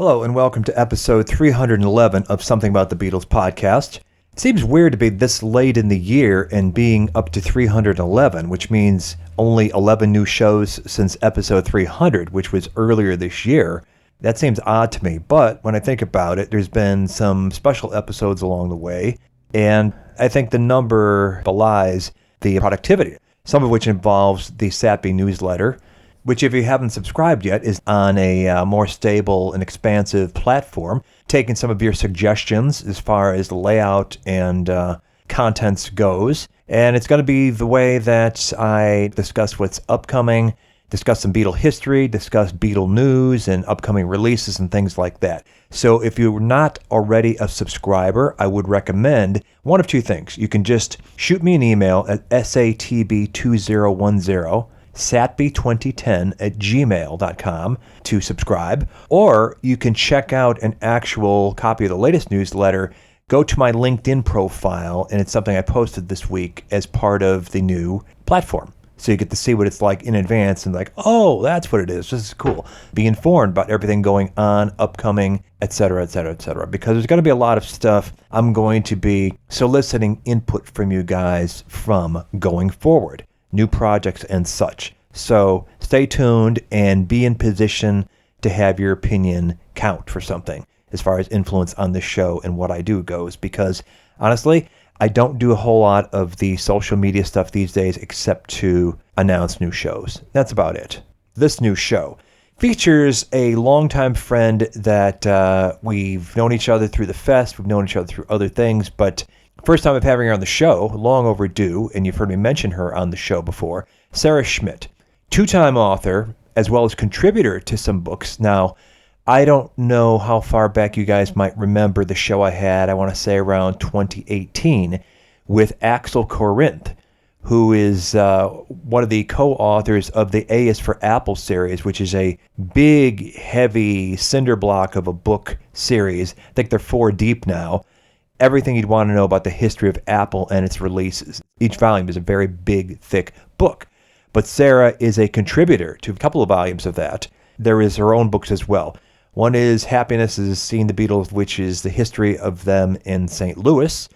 Hello and welcome to episode 311 of Something About the Beatles podcast. It seems weird to be this late in the year and being up to 311, which means only 11 new shows since episode 300, which was earlier this year. That seems odd to me, but when I think about it, there's been some special episodes along the way, and I think the number belies the productivity, some of which involves the SATB newsletter, which if you haven't subscribed yet is on a more stable and expansive platform, taking some of your suggestions as far as the layout and contents goes. And it's going to be the way that I discuss what's upcoming, discuss some Beatle history, discuss Beatle news and upcoming releases and things like that. So if you're not already a subscriber, I would recommend one of two things. You can just shoot me an email at SATB2010, satb2010@gmail.com to subscribe, or you can check out an actual copy of the latest newsletter. Go to my LinkedIn profile, and it's something I posted this week as part of the new platform. So you get to see what it's like in advance and like, oh, that's what it is. This is cool. Be informed about everything going on, upcoming, etc., etc., etc. Because there's going to be a lot of stuff I'm going to be soliciting input from you guys from going forward. New projects and such. So stay tuned and be in position to have your opinion count for something as far as influence on this show and what I do goes, because honestly, I don't do a whole lot of the social media stuff these days except to announce new shows. That's about it. This new show features a longtime friend that we've known each other through the fest, we've known each other through other things, but first time of having her on the show, long overdue, and you've heard me mention her on the show before, Sara Schmidt, two-time author, as well as contributor to some books. Now, I don't know how far back you guys might remember the show I had, I want to say around 2018, with Axel Corinth, who is one of the co-authors of the A is for Apple series, which is a big, heavy cinder block of a book series. I think they're 4 deep now. Everything you'd want to know about the history of Apple and its releases. Each volume is a very big, thick book. But Sara is a contributor to a couple of volumes of that. There is her own books as well. One is Happiness is Seeing the Beatles, which is the history of them in St. Louis.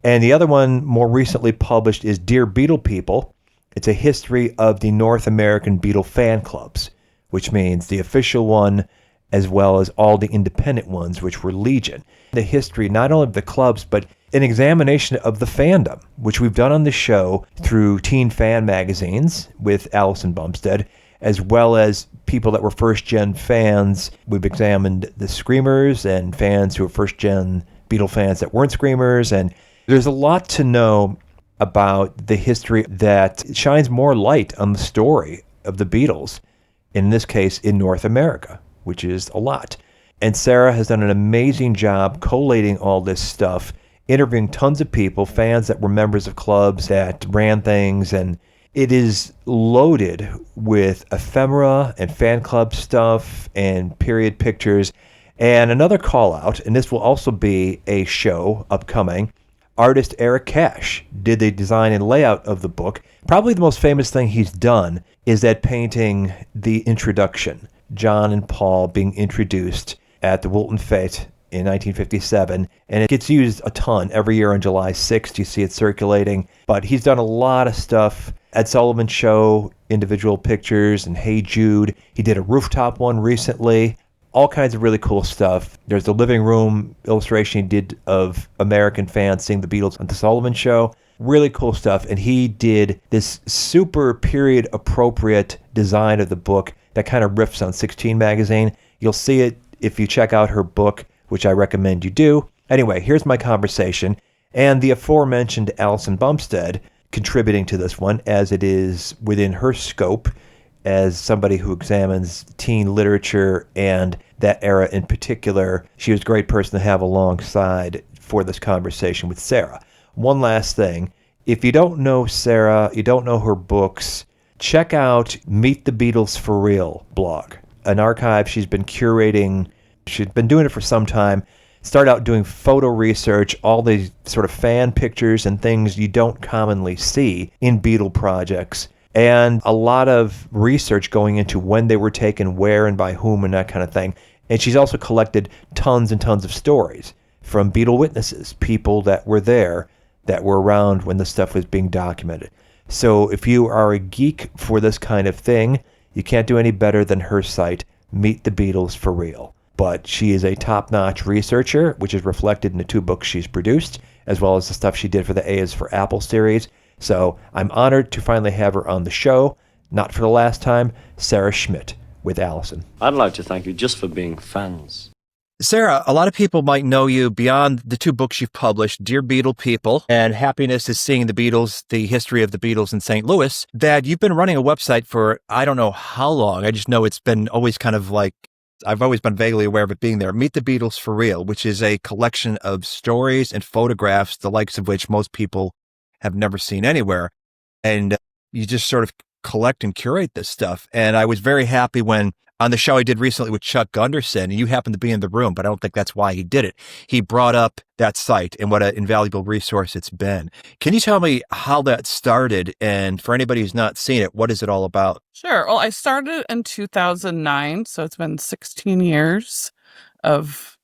And the other one, more recently published, is Dear Beatle People. It's a history of the North American Beatle fan clubs, which means the official one as well as all the independent ones, which were legion. The history, not only of the clubs, but an examination of the fandom, which we've done on the show through teen fan magazines with Allison Bumsted, as well as people that were first-gen fans. We've examined the Screamers and fans who were first-gen Beatle fans that weren't Screamers, and there's a lot to know about the history that shines more light on the story of the Beatles, in this case in North America, which is a lot. And Sara has done an amazing job collating all this stuff, interviewing tons of people, fans that were members of clubs that ran things, and it is loaded with ephemera and fan club stuff and period pictures. And another call out, and this will also be a show upcoming, artist Eric Cash did the design and layout of the book. Probably the most famous thing he's done is that painting, the introduction, John and Paul being introduced at the Wilton Fete in 1957, and it gets used a ton every year on July 6th. You see it circulating, but he's done a lot of stuff. Ed Sullivan Show, individual pictures, and Hey Jude. He did a rooftop one recently. All kinds of really cool stuff. There's the living room illustration he did of American fans seeing the Beatles on the Sullivan Show. Really cool stuff, and he did this super period appropriate design of the book that kind of riffs on 16 magazine. You'll see it if you check out her book, which I recommend you do. Anyway, here's my conversation, and the aforementioned Allison Bumsted contributing to this one, as it is within her scope as somebody who examines teen literature and that era in particular. She was a great person to have alongside for this conversation with Sara. One last thing, if you don't know Sara, you don't know her books, check out Meet the Beatles for Real blog, an archive she's been curating. She's been doing it for some time. Started out doing photo research, all these sort of fan pictures and things you don't commonly see in Beatle projects, and a lot of research going into when they were taken, where and by whom and that kind of thing. And she's also collected tons and tons of stories from Beatle witnesses, people that were there, that were around when the stuff was being documented. So if you are a geek for this kind of thing, you can't do any better than her site, Meet the Beatles for Real. But she is a top-notch researcher, which is reflected in the 2 books she's produced, as well as the stuff she did for the A is for Apple series. So I'm honored to finally have her on the show. Not for the last time, Sara Schmidt with Allison. I'd like to thank you just for being fans. Sara, a lot of people might know you beyond the 2 books you've published, Dear Beatle People and Happiness is Seeing the Beatles, The History of the Beatles in St. Louis, that you've been running a website for I don't know how long. I just know it's been always kind of like, I've always been vaguely aware of it being there. Meet the Beatles for Real, which is a collection of stories and photographs, the likes of which most people have never seen anywhere. And you just sort of collect and curate this stuff. And I was very happy when on the show I did recently with Chuck Gunderson, and you happened to be in the room, but I don't think that's why he did it. He brought up that site and what an invaluable resource it's been. Can you tell me how that started? And for anybody who's not seen it, what is it all about? Sure. Well, I started in 2009, so it's been 16 years of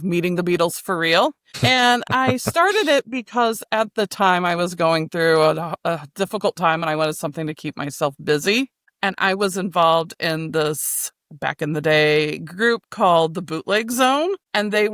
meeting the Beatles for real. And I started it because at the time I was going through a difficult time and I wanted something to keep myself busy. And I was involved in this, back in the day, group called the Bootleg Zone. And they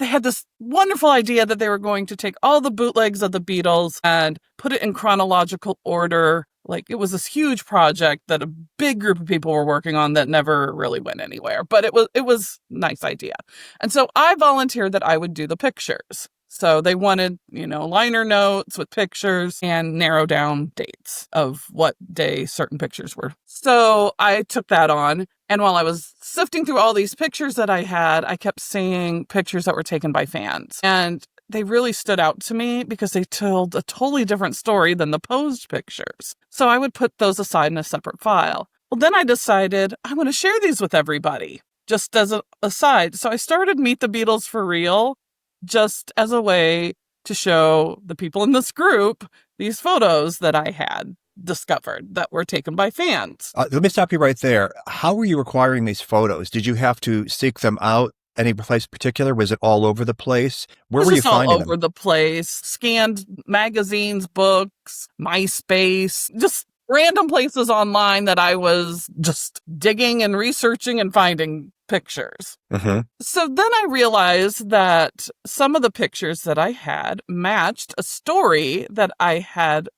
had this wonderful idea that they were going to take all the bootlegs of the Beatles and put it in chronological order. Like, it was this huge project that a big group of people were working on that never really went anywhere. But it was a nice idea. And so I volunteered that I would do the pictures. So they wanted, liner notes with pictures and narrow down dates of what day certain pictures were. So I took that on. And while I was sifting through all these pictures that I had, I kept seeing pictures that were taken by fans. And they really stood out to me because they told a totally different story than the posed pictures. So I would put those aside in a separate file. Well, then I decided I want to share these with everybody, just as an aside. So I started Meet the Beatles for Real, just as a way to show the people in this group these photos that I had discovered that were taken by fans. Let me stop you right there. How were you acquiring these photos? Did you have to seek them out? Any place particular? Was it all over the place? Where were you finding them? All over the place. Scanned magazines, books, MySpace, just random places online that I was just digging and researching and finding pictures. Mm-hmm. So then I realized that some of the pictures that I had matched a story that I had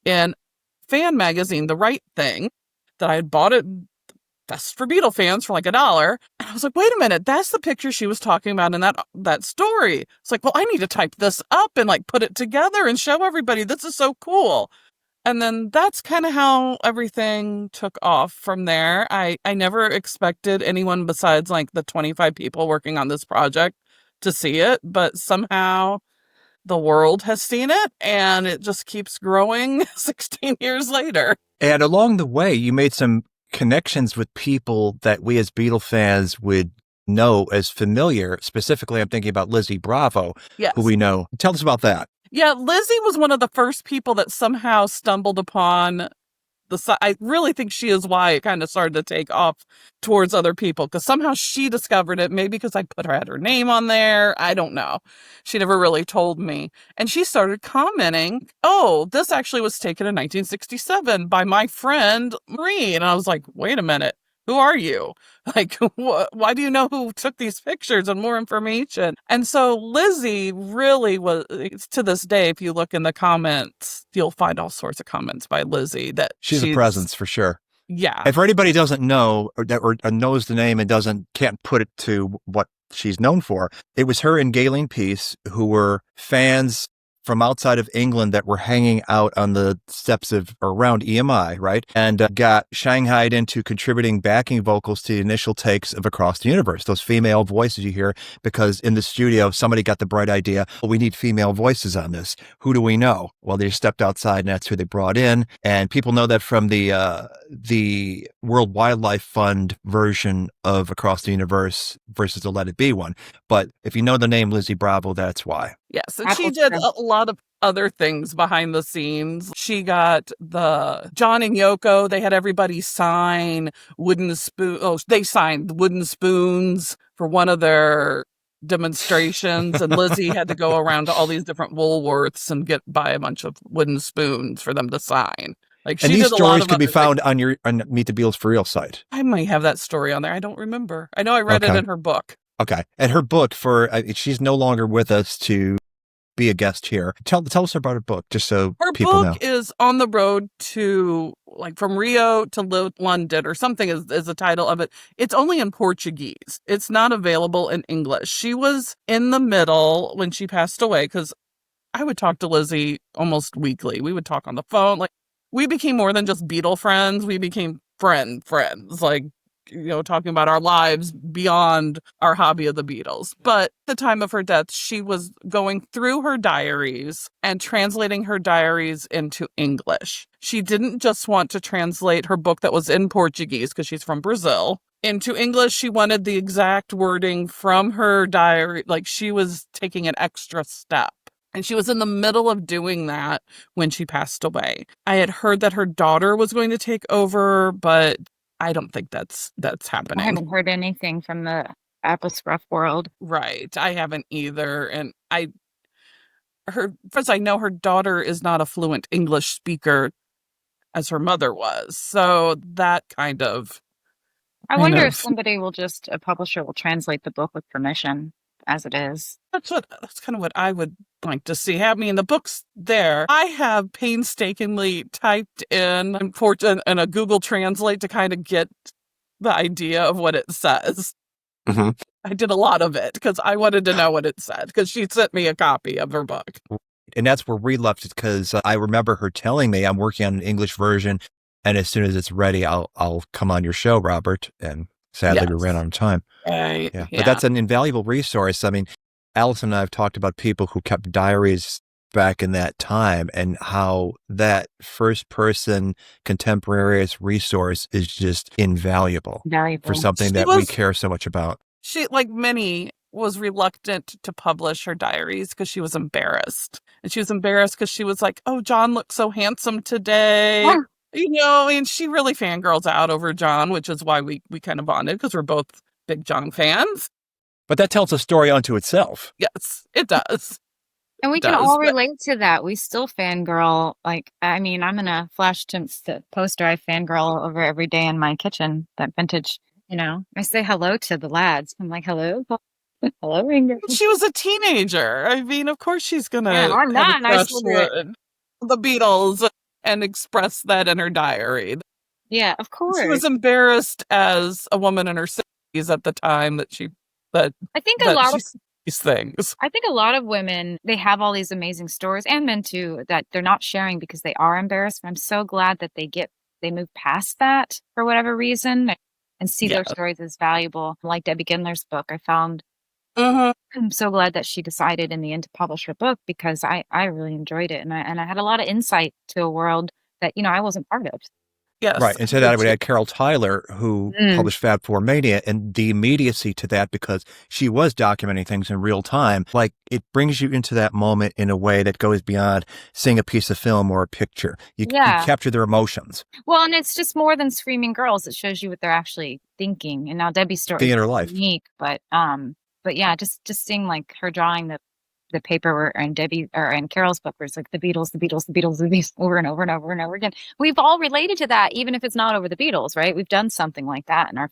in fan magazine, The Right Thing, that I had bought at Best for Beatle Fans for like $1. And I was like, wait a minute, that's the picture she was talking about in that story. It's like, well, I need to type this up and like put it together and show everybody this is so cool. And then that's kind of how everything took off from there. I never expected anyone besides like the 25 people working on this project to see it, but somehow the world has seen it and it just keeps growing 16 years later. And along the way, you made some connections with people that we as Beatle fans would know as familiar. Specifically, I'm thinking about Lizzie Bravo, yes, who we know. Tell us about that. Yeah, Lizzie was one of the first people that somehow stumbled upon I really think she is why it kind of started to take off towards other people, because somehow she discovered it, maybe because I had her name on there. I don't know. She never really told me. And she started commenting, oh, this actually was taken in 1967 by my friend Marie. And I was like, wait a minute. Who are you? Like, why do you know who took these pictures and more information? And so Lizzie really was, to this day, if you look in the comments, you'll find all sorts of comments by Lizzie that she's a presence for sure. Yeah. And for anybody who doesn't know or knows the name and can't put it to what she's known for, it was her and Galen Peace who were fans from outside of England that were hanging out on the steps of around EMI, right? And got shanghaied into contributing backing vocals to the initial takes of Across the Universe, those female voices you hear, because in the studio, somebody got the bright idea, well, we need female voices on this. Who do we know? Well, they stepped outside and that's who they brought in. And people know that from the World Wildlife Fund version of Across the Universe versus the Let It Be one. But if you know the name Lizzie Bravo, that's why. Yes, and she did a lot of other things behind the scenes. She got the John and Yoko, they had everybody sign wooden spoon. Oh, they signed wooden spoons for one of their demonstrations, and Lizzie had to go around to all these different Woolworths and buy a bunch of wooden spoons for them to sign. Like, And she these did a lot stories of can be other found things. on Meet the Beatles for Real site. I might have that story on there. I don't remember. I know I read it Okay. in her book. Okay. And her book she's no longer with us to be a guest here. Tell us about her book, just so Her people know. book is On the Road to, like, from Rio to London or something is the title of it. It's only in Portuguese. It's not available in English. She was in the middle when she passed away, because I would talk to Lizzie almost weekly. We would talk on the phone. Like, we became more than just Beatle friends. We became friends. Like, talking about our lives beyond our hobby of the Beatles. But at the time of her death, she was going through her diaries and translating her diaries into English. She didn't just want to translate her book that was in Portuguese, because she's from Brazil, into English. She wanted the exact wording from her diary. Like, she was taking an extra step. And she was in the middle of doing that when she passed away. I had heard that her daughter was going to take over, but I don't think that's happening. I haven't heard anything from the Applecroft world. Right. I haven't either. And first, I know her daughter is not a fluent English speaker as her mother was. So that kind of... I wonder if a publisher will translate the book with permission as it is. That's kind of what I would like to see. I mean, the book's there. I have painstakingly typed in a Google Translate to kind of get the idea of what it says. Mm-hmm. I did a lot of it because I wanted to know what it said, because she sent me a copy of her book. And that's where we left it, because I remember her telling me, I'm working on an English version, and as soon as it's ready, I'll come on your show, Robert. And sadly, we ran out of time. Yeah. But that's an invaluable resource. I mean, Allison and I have talked about people who kept diaries back in that time, and how that first-person contemporaneous resource is just invaluable for something that we care so much about. She, like many, was reluctant to publish her diaries because she was embarrassed. And she was embarrassed because she was like, oh, John looks so handsome today. Oh. And she really fangirls out over John, which is why we kind of bonded, because we're both big John fans. But that tells a story unto itself. Yes, it does. And we can all relate to that. We still fangirl. Like, I mean, I'm going to flash to the poster I fangirl over every day in my kitchen, that vintage, I say hello to the lads. I'm like, hello? Hello, Ringo. She was a teenager. I mean, of course she's going to have a crush on the Beatles and express that in her diary. Yeah, of course. She was embarrassed as a woman in her 60s at the time that I think a lot of these things. I think a lot of women, they have all these amazing stories, and men too, that they're not sharing because they are embarrassed. But I'm so glad that they move past that for whatever reason and see their stories as valuable. Like Debbie Gindler's book, I found. I'm so glad that she decided in the end to publish her book, because I really enjoyed it, and I had a lot of insight to a world that I wasn't part of. Yes. Right. And to that, I would add Carol Tyler, who published Fab Four Mania, and the immediacy to that, because she was documenting things in real time. Like, it brings you into that moment in a way that goes beyond seeing a piece of film or a picture. You capture their emotions. Well, and it's just more than screaming girls. It shows you what they're actually thinking. And now Debbie's story the inner life. Unique, but yeah, just seeing like her drawing the paper and Carol's book, where it's like the Beatles over and over and over and over again. We've all related to that, even if it's not over the Beatles, right? We've done something like that in our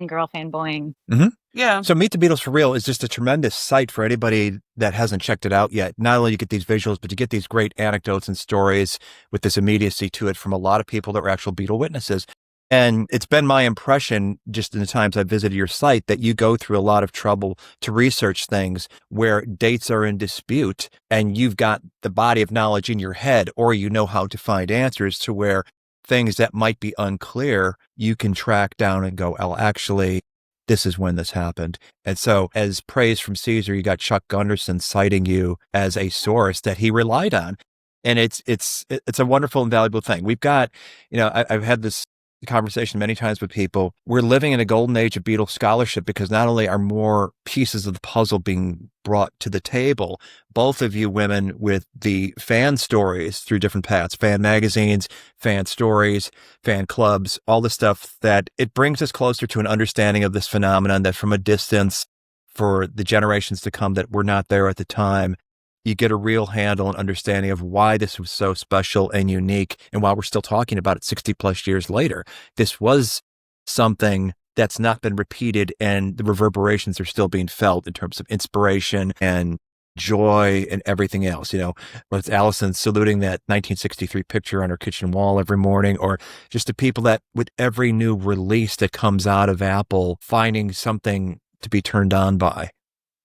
girl fanboying. Mm-hmm. Yeah. So Meet the Beatles for Real is just a tremendous site for anybody that hasn't checked it out yet. Not only you get these visuals, but you get these great anecdotes and stories with this immediacy to it from a lot of people that were actual Beatle witnesses. And it's been my impression, just in the times I've visited your site, that you go through a lot of trouble to research things where dates are in dispute, and you've got the body of knowledge in your head, or you know how to find answers to where things that might be unclear, you can track down and go, oh, actually, this is when this happened. And so, as praise from Caesar, you got Chuck Gunderson citing you as a source that he relied on. And it's a wonderful and valuable thing. We've got, I've had this the conversation many times with people. We're living in a golden age of Beatles scholarship because not only are more pieces of the puzzle being brought to the table, both of you women with the fan stories through different paths, fan magazines, fan stories, fan clubs, all the stuff that it brings us closer to an understanding of this phenomenon that from a distance for the generations to come that were not there at the time, you get a real handle and understanding of why this was so special and unique. And while we're still talking about it 60 plus years later, this was something that's not been repeated and the reverberations are still being felt in terms of inspiration and joy and everything else. You know, whether it's Allison saluting that 1963 picture on her kitchen wall every morning, or just the people that with every new release that comes out of Apple, finding something to be turned on by.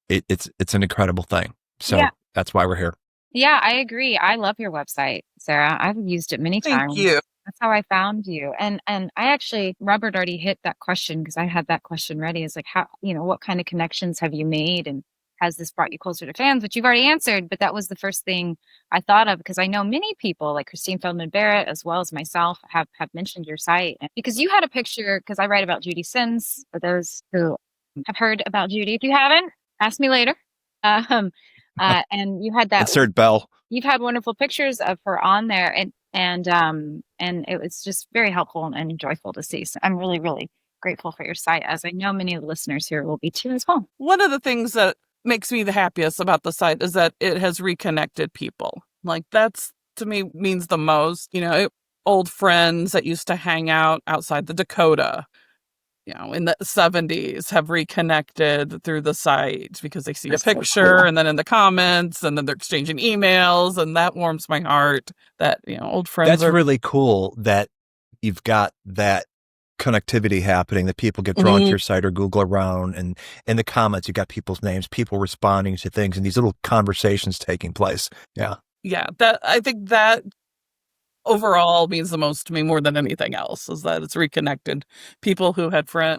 It's an incredible thing. So Yeah. that's why we're here. Yeah, I agree. I love your website, Sarah. I've used it many times. Thank you. That's how I found you. And I actually, Robert already hit that question because I had that question ready. It's like, how, what kind of connections have you made? And has this brought you closer to fans? Which you've already answered, but that was the first thing I thought of because I know many people like Christine Feldman Barrett, as well as myself, have mentioned your site. Because you had a picture, because I write about Judy Sims, for those who have heard about Judy. If you haven't, ask me later. And you had that Insert bell. You've had wonderful pictures of her on there, and it was just very helpful and joyful to see. So I'm really, really grateful for your site, as I know many of the listeners here will be too as well. One of the things that makes me the happiest about the site is that it has reconnected people. Like that's to me means the most. Old friends that used to hang out outside the Dakota, in the 70s have reconnected through the site because they see a picture and then in the comments and then they're exchanging emails, and that warms my heart that, old friends That's really cool that you've got that connectivity happening, that people get drawn to your site or Google around, and in the comments, you got people's names, people responding to things, and these little conversations taking place. Yeah. Yeah. I think that overall means the most to me more than anything else, is that it's reconnected people who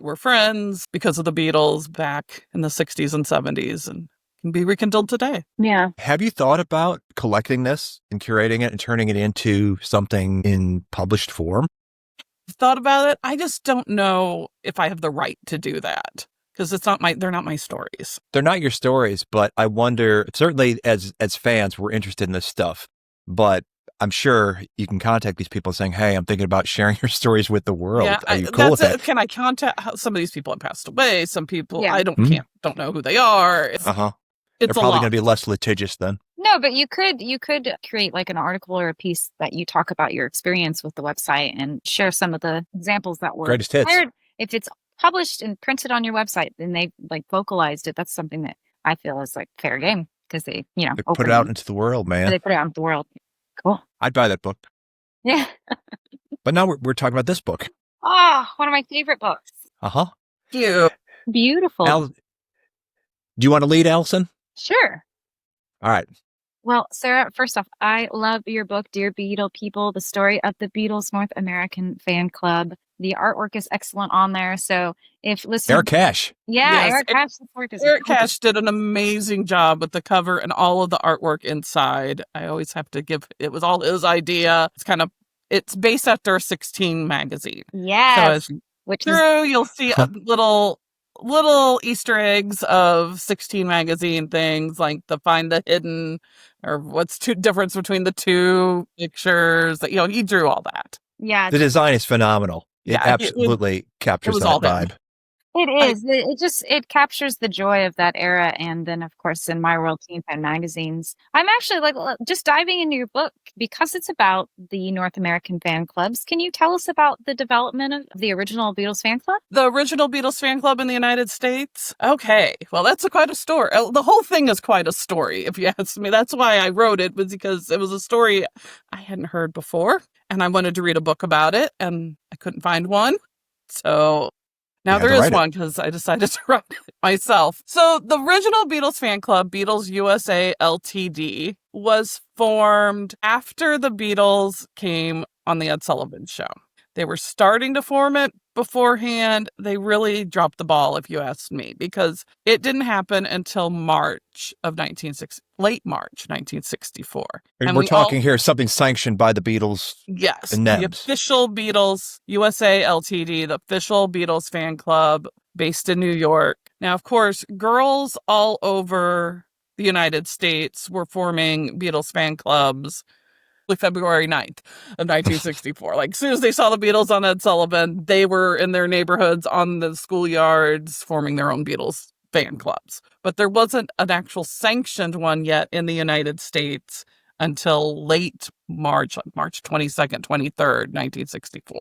were friends because of the Beatles back in the 60s and 70s and can be rekindled today. Yeah. Have you thought about collecting this and curating it and turning it into something in published form? I've thought about it. I just don't know if I have the right to do that because they're not my stories. They're not your stories, but I wonder, certainly as fans, we're interested in this stuff, but I'm sure you can contact these people saying, hey, I'm thinking about sharing your stories with the world. Yeah, Are you cool with that? Can I contact some of these people have passed away? Some people Yeah. I don't know who they are. It's They're it's probably going to be less litigious then. No, but you could create like an article or a piece that you talk about your experience with the website and share some of the examples that were Greatest hits. shared. If it's published and printed on your website, then they like vocalized it. That's something that I feel is like fair game because they Put it out into the world, man. They put it out into the world. Cool. I'd buy that book. Yeah. But now we're talking about this book. Oh, one of my favorite books. cute. Beautiful. Do you want to lead, Allison? Sure. All right. Well, Sarah, first off, I love your book, Dear Beatle People, the story of the Beatles North American Fan Club. The artwork is excellent on there. So if listeners... Eric Cash. Yeah, Yes, Eric Cash's work is Eric incredible. Cash did an amazing job with the cover and all of the artwork inside. I always have to give, it was all his idea. It's based after a 16 magazine. Yes. So as Which is... through, you'll see a little Easter eggs of 16 magazine things, like the find the hidden, or what's difference between the two pictures. That he drew all that. Yeah. The design is phenomenal. It Yeah, absolutely captures was that all him. vibe. It is. It captures the joy of that era. And then, of course, in my world, teen fan magazines, I'm actually just diving into your book because it's about the North American fan clubs. Can you tell us about the development of the original Beatles fan club? The original Beatles fan club in the United States? Okay. Well, that's quite a story. The whole thing is quite a story, if you ask me. That's why I wrote it, was because it was a story I hadn't heard before. And I wanted to read a book about it, and I couldn't find one. So now there is one because I decided to write it myself. So the original Beatles fan club, Beatles USA Ltd., was formed after the Beatles came on the Ed Sullivan Show. They were starting to form it beforehand. They really dropped the ball, if you ask me, because it didn't happen until late March 1964. And we're talking here something sanctioned by the Beatles. Yes, and the NEMS. official Beatles USA Ltd, the official Beatles fan club based in New York. Now, of course, girls all over the United States were forming Beatles fan clubs February 9th of 1964. Like, as soon as they saw the Beatles on Ed Sullivan, they were in their neighborhoods, on the schoolyards, forming their own Beatles fan clubs. But there wasn't an actual sanctioned one yet in the United States until late March, like March 22nd, 23rd, 1964,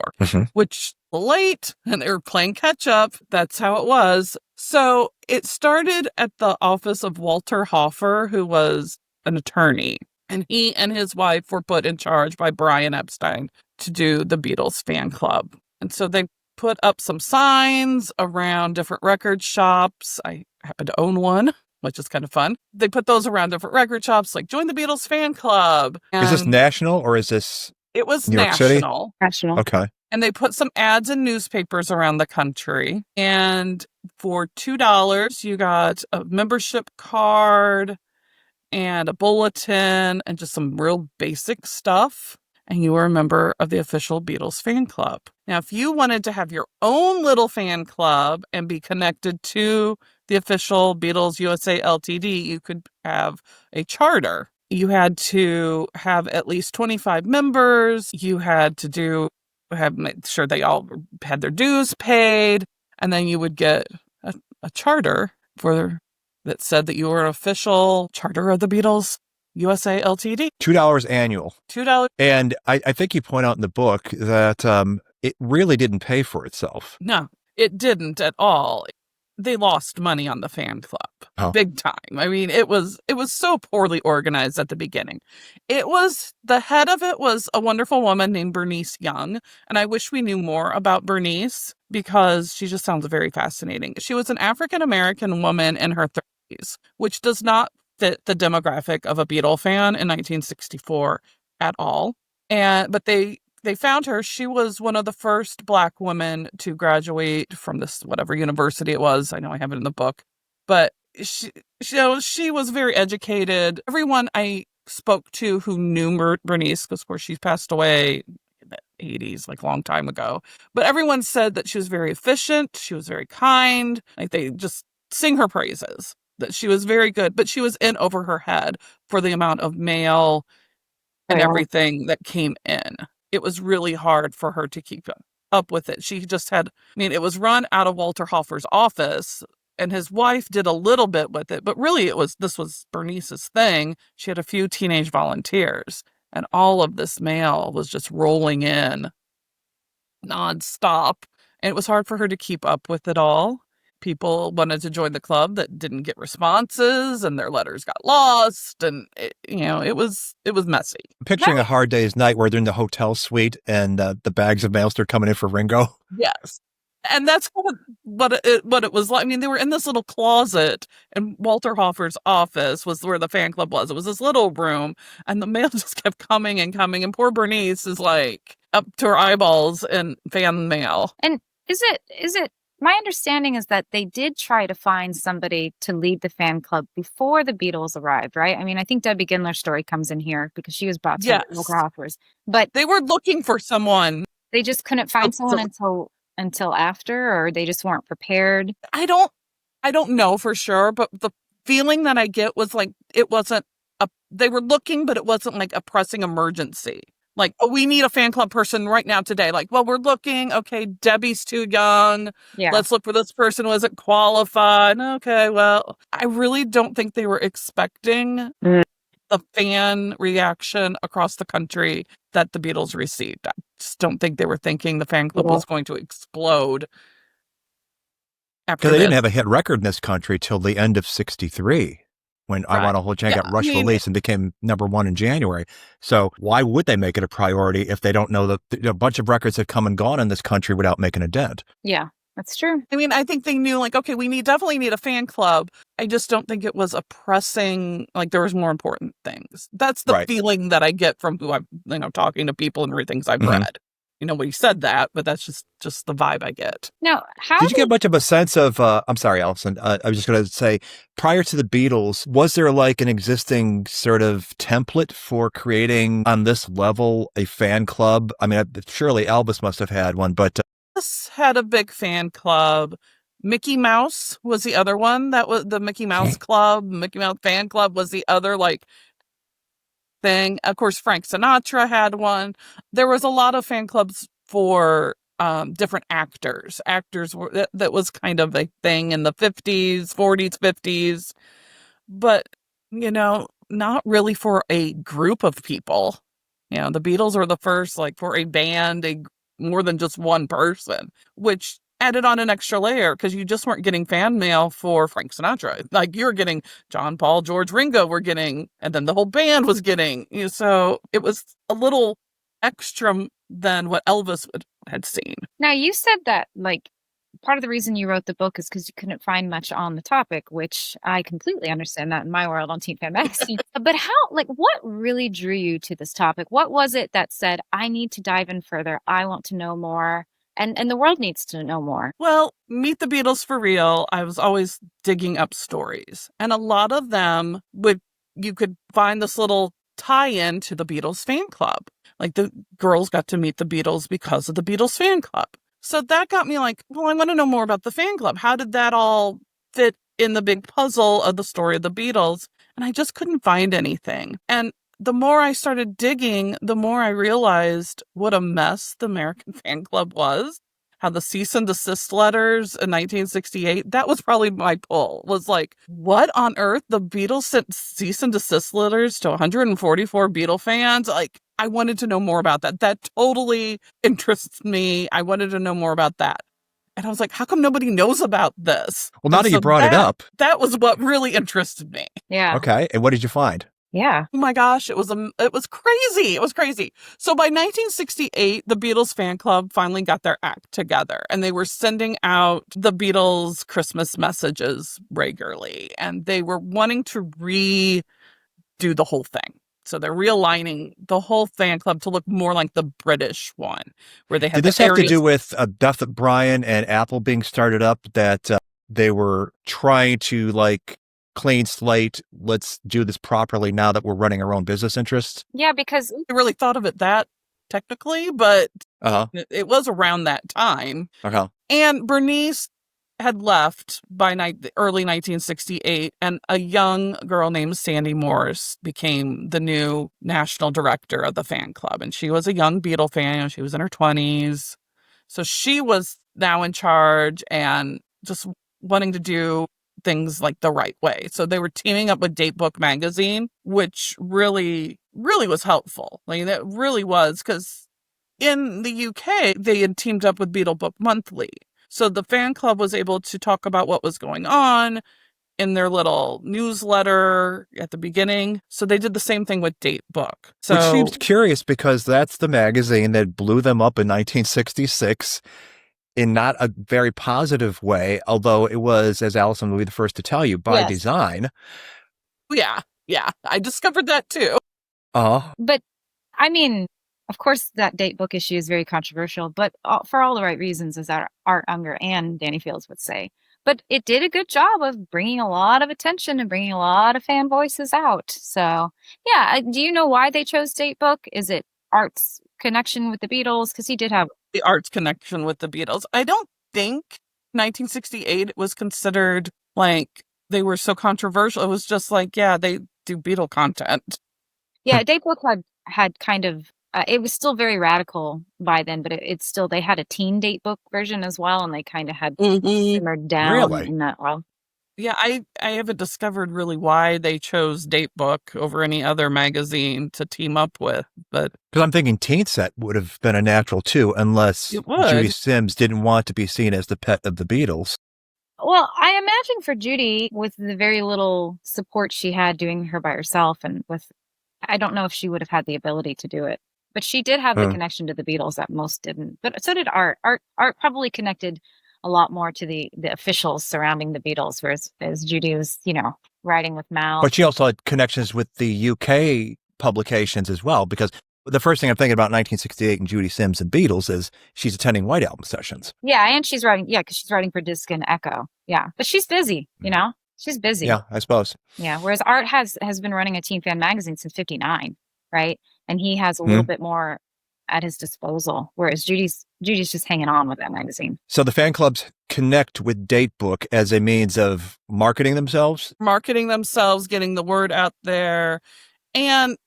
which late, and they were playing catch up. That's how it was. So it started at the office of Walter Hoffer, who was an attorney. And he and his wife were put in charge by Brian Epstein to do the Beatles fan club. And so they put up some signs around different record shops. I happen to own one, which is kind of fun. They put those around different record shops, like join the Beatles fan club. And is this national or is this it was New York City? National. Okay. And they put some ads in newspapers around the country. And for $2, you got a membership card and a bulletin and just some real basic stuff. And you were a member of the official Beatles fan club. Now, if you wanted to have your own little fan club and be connected to the official Beatles USA Ltd, you could have a charter. You had to have at least 25 members. You had to make sure they all had their dues paid. And then you would get a charter that said that you were an official charter of the Beatles USA Ltd. $2 annual. $2. And I think you point out in the book that it really didn't pay for itself. No, it didn't at all. They lost money on the fan club. Big time. I mean, it was so poorly organized at the beginning. The head of it was a wonderful woman named Bernice Young. And I wish we knew more about Bernice because she just sounds very fascinating. She was an African-American woman in her 30s, which does not fit the demographic of a Beatle fan in 1964 at all. But they found her. She was one of the first Black women to graduate from this, whatever university it was. I know I have it in the book, but she was very educated. Everyone I spoke to who knew Bernice, because of course she's passed away in the 80s, like a long time ago, but everyone said that she was very efficient. She was very kind. Like, they just sing her praises, that she was very good, but she was in over her head for the amount of mail and everything that came in. It was really hard for her to keep up with it. She just it was run out of Walter Hoffer's office, and his wife did a little bit with it, but really this was Bernice's thing. She had a few teenage volunteers, and all of this mail was just rolling in nonstop, and it was hard for her to keep up with it all. People wanted to join the club that didn't get responses, and their letters got lost, and it was messy. Picturing a hard day's night where they're in the hotel suite and the bags of mail start coming in for Ringo. Yes, and that's what it was like. I mean, they were in this little closet, and Walter Hoffer's office was where the fan club was. It was this little room, and the mail just kept coming and coming, and poor Bernice is like up to her eyeballs in fan mail. And is it? My understanding is that they did try to find somebody to lead the fan club before the Beatles arrived, right? I mean, I think Debbie Gindler's story comes in here because she was about to Walter Hoffer's. But they were looking for someone. They just couldn't find someone until after, or they just weren't prepared. I don't know for sure, but the feeling that I get was like they were looking, but it wasn't like a pressing emergency. Like, oh, we need a fan club person right now today. Like, well, we're looking. Okay, Debbie's too young. Yeah. Let's look for this person who isn't qualified. Okay, well, I really don't think they were expecting the fan reaction across the country that the Beatles received. I just don't think they were thinking the fan club was going to explode. Because they didn't have a hit record in this country till the end of '63. When I Want to Hold Your Hand got rush release and became #1 in January. So why would they make it a priority if they don't know that a bunch of records have come and gone in this country without making a dent? Yeah, that's true. I mean, I think they knew, like, okay, we definitely need a fan club. I just don't think it was a pressing, like, there was more important things. That's the feeling that I get from who I'm, talking to people and read things I've read. nobody said that, but that's just the vibe I get. Now, how Did you get much of a sense of, I'm sorry, Allison, I was just going to say, prior to the Beatles, was there like an existing sort of template for creating on this level a fan club? I mean, surely Elvis must have had one, but Elvis had a big fan club. Mickey Mouse was the other one. That was the Mickey Mouse Club. Mickey Mouse Fan Club was the other like thing. Of course, Frank Sinatra had one. There was a lot of fan clubs for different actors. Actors were that was kind of a thing in the 50s, 40s, 50s, but not really for a group of people. The Beatles were the first, like, for a band, more than just one person, which added on an extra layer because you just weren't getting fan mail for Frank Sinatra. Like, you were getting John, Paul, George, Ringo were getting, and then the whole band was getting. So it was a little extra than what Elvis had seen. Now, you said that, like, part of the reason you wrote the book is because you couldn't find much on the topic, which I completely understand that in my world on Teen Fan Magazine. But what really drew you to this topic? What was it that said, I need to dive in further, I want to know more, and the world needs to know more? Well, Meet the Beatles for Real, I was always digging up stories. And a lot of them you could find this little tie-in to the Beatles fan club. Like, the girls got to meet the Beatles because of the Beatles fan club. So that got me like, well, I want to know more about the fan club. How did that all fit in the big puzzle of the story of the Beatles? And I just couldn't find anything. And the more I started digging, the more I realized what a mess the American fan club was. How the cease and desist letters in 1968, that was probably my pull, was like, what on earth? The Beatles sent cease and desist letters to 144 Beatle fans? Like, I wanted to know more about that. That totally interests me. I wanted to know more about that. And I was like, how come nobody knows about this? Well, now that you brought it up. That was what really interested me. Yeah. Okay. And what did you find? Yeah. Oh my gosh, it was crazy. It was crazy. So by 1968, the Beatles fan club finally got their act together, and they were sending out the Beatles Christmas messages regularly, and they were wanting to redo the whole thing. So they're realigning the whole fan club to look more like the British one, where they had. Did this have to do with Duff Bryan and Apple being started up, that they were trying to, like, clean slate, let's do this properly now that we're running our own business interests? Yeah, because I really thought of it that technically, but it was around that time. Okay. And Bernice had left by early 1968, and a young girl named Sandy Morse became the new national director of the fan club. And she was a young Beatle fan. She was in her 20s. So she was now in charge and just wanting to do things like the right way. So they were teaming up with Datebook magazine, which really, really was helpful. Like, that really was, because in the UK, they had teamed up with Beatle Book Monthly. So the fan club was able to talk about what was going on in their little newsletter at the beginning. So they did the same thing with Datebook. So, which seems curious, because that's the magazine that blew them up in 1966. In not a very positive way, although it was, as Allison will be the first to tell you, by design. Yeah. I discovered that too. But, I mean, of course, that Datebook issue is very controversial, but for all the right reasons, as Art Unger and Danny Fields would say. But it did a good job of bringing a lot of attention and bringing a lot of fan voices out. So, yeah. Do you know why they chose Datebook? Is it Art's connection with the Beatles? Because he did have the Art's connection with the Beatles. I don't think 1968 was considered like they were so controversial. It was just like, yeah, they do Beatle content. Yeah, Datebook had kind of, it was still very radical by then, but it's still, they had a teen Datebook version as well, and they kind of had simmered down in that world. Yeah, I haven't discovered really why they chose Datebook over any other magazine to team up with, but because I'm thinking Teen Set would have been a natural too, unless Judy Sims didn't want to be seen as the pet of the Beatles. Well, I imagine for Judy, with the very little support she had doing her by herself, and I don't know if she would have had the ability to do it, but she did have the connection to the Beatles that most didn't. But so did Art. Art probably connected a lot more to the officials surrounding the Beatles, whereas Judy was, writing with Mal. But she also had connections with the UK publications as well, because The first thing I'm thinking about 1968 and Judy Sims and Beatles is she's attending White Album sessions. Yeah, and she's writing, because she's writing for Disc and Echo. Yeah, but she's busy, She's busy. Yeah, I suppose. Yeah, whereas Art has been running a teen fan magazine since 59, right? And he has a little bit more at his disposal, whereas Judy's just hanging on with that magazine. So the fan clubs connect with Datebook as a means of marketing themselves? Marketing themselves, getting the word out there, and,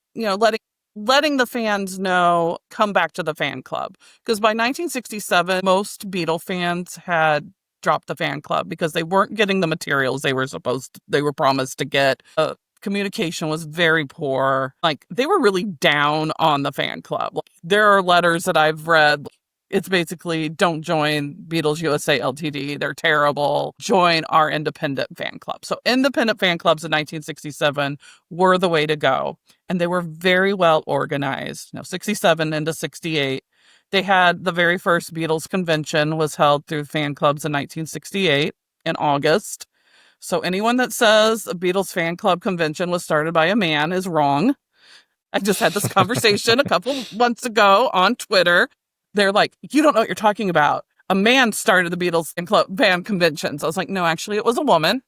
letting the fans know, come back to the fan club. Because by 1967, most Beatle fans had dropped the fan club because they weren't getting the materials they were promised to get. Communication was very poor. Like, they were really down on the fan club. Like, there are letters that I've read. It's basically, don't join Beatles USA Ltd. They're terrible. Join our independent fan club. So independent fan clubs in 1967 were the way to go. And they were very well organized. 67 into 68. They had the very first Beatles convention was held through fan clubs in 1968 in August. So anyone that says a Beatles fan club convention was started by a man is wrong. I just had this conversation a couple months ago on Twitter. They're like, you don't know what you're talking about. A man started the Beatles fan conventions. I was like, no, actually, it was a woman.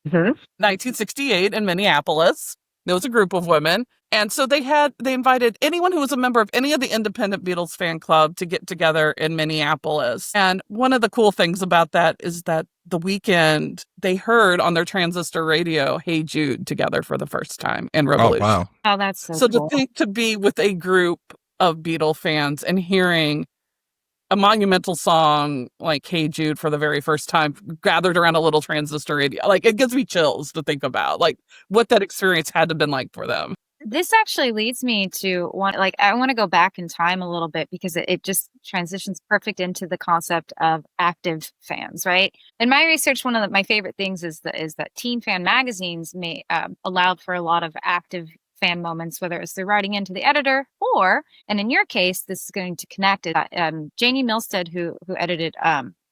1968 in Minneapolis. There was a group of women. And so they invited anyone who was a member of any of the independent Beatles fan club to get together in Minneapolis. And one of the cool things about that is that the weekend they heard on their transistor radio, Hey Jude, together for the first time in Revolution. Oh, wow. Oh, that's so cool. To be with a group of Beatle fans and hearing a monumental song like Hey Jude for the very first time gathered around a little transistor radio. Like, it gives me chills to think about like what that experience had to have been like for them. This actually leads me to I want to go back in time a little bit because it just transitions perfect into the concept of active fans, right? In my research, one of my favorite things is that teen fan magazines allowed for a lot of active fan moments, whether it's they're writing into the editor or, and in your case, this is going to connect it. Janie Milstead, who edited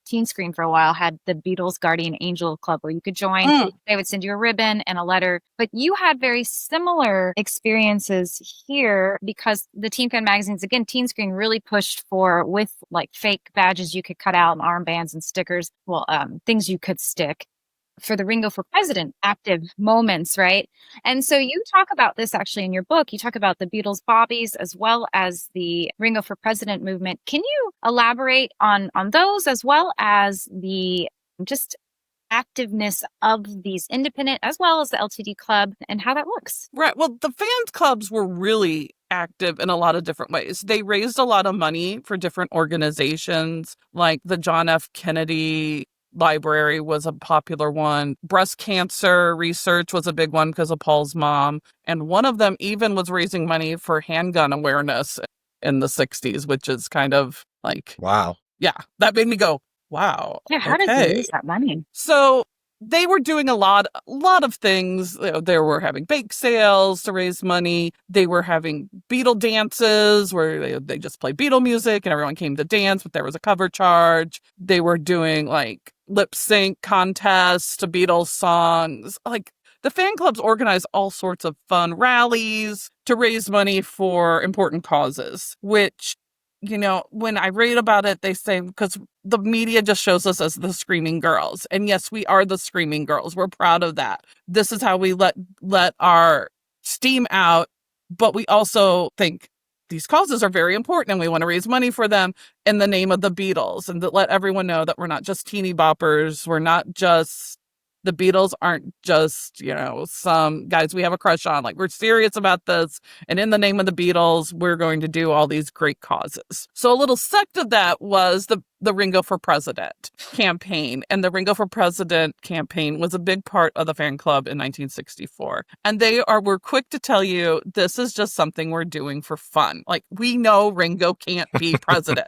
Teen Screen for a while, had the Beatles Guardian Angel Club where you could join. They would send you a ribbon and a letter. But you had very similar experiences here because the teen fan magazines, again, Teen Screen really pushed for with like fake badges you could cut out and armbands and stickers, things you could stick for the Ringo for President active moments, right? And so you talk about this actually in your book. You talk about the Beatles bobbies as well as the Ringo for President movement. Can you elaborate on those as well as the just activeness of these independent as well as the LTD club and how that looks? Right. Well, the fans clubs were really active in a lot of different ways. They raised a lot of money for different organizations, like the John F. Kennedy Library was a popular one. Breast cancer research was a big one because of Paul's mom. And one of them even was raising money for handgun awareness in the 60s, which is kind of like, wow. Yeah, that made me go, wow. Yeah, how did they use that money? So they were doing a lot of things. They were having bake sales to raise money. They were having Beatle dances where they just played Beatle music and everyone came to dance, but there was a cover charge. They were doing like lip sync contests to Beatles songs. Like, the fan clubs organized all sorts of fun rallies to raise money for important causes, which, when I read about it, they say, because the media just shows us as the screaming girls. And yes, we are the screaming girls. We're proud of that. This is how we let our steam out. But we also think these causes are very important and we want to raise money for them in the name of the Beatles and to let everyone know that we're not just teeny boppers. We're not just, the Beatles aren't just, some guys we have a crush on. Like, we're serious about this. And in the name of the Beatles, we're going to do all these great causes. So a little sect of that was the Ringo for President campaign. And the Ringo for President campaign was a big part of the fan club in 1964. And we're quick to tell you, this is just something we're doing for fun. Like, we know Ringo can't be president.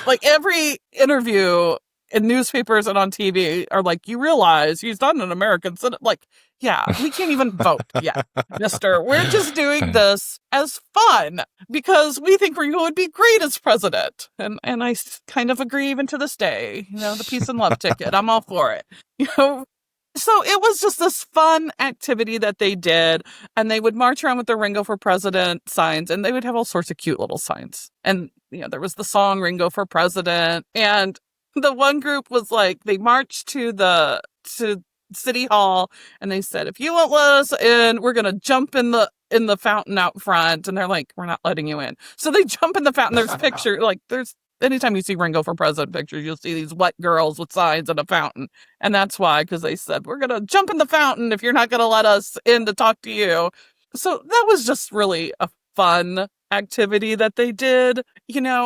Like, every interview in newspapers and on TV are like, you realize he's not an American citizen. Like, yeah, we can't even vote yet, mister. We're just doing this as fun because we think Ringo would be great as president. And I kind of agree even to this day, the peace and love ticket. I'm all for it. So it was just this fun activity that they did, and they would march around with their Ringo for President signs, and they would have all sorts of cute little signs. And, there was the song Ringo for President, and the one group was like, they marched to City Hall, and they said, if you won't let us in, we're going to jump in the fountain out front. And they're like, we're not letting you in. So they jump in the fountain. There's a picture, anytime you see Ringo for President pictures, you'll see these wet girls with signs in a fountain. And that's why, because they said, we're going to jump in the fountain if you're not going to let us in to talk to you. So that was just really a fun activity that they did.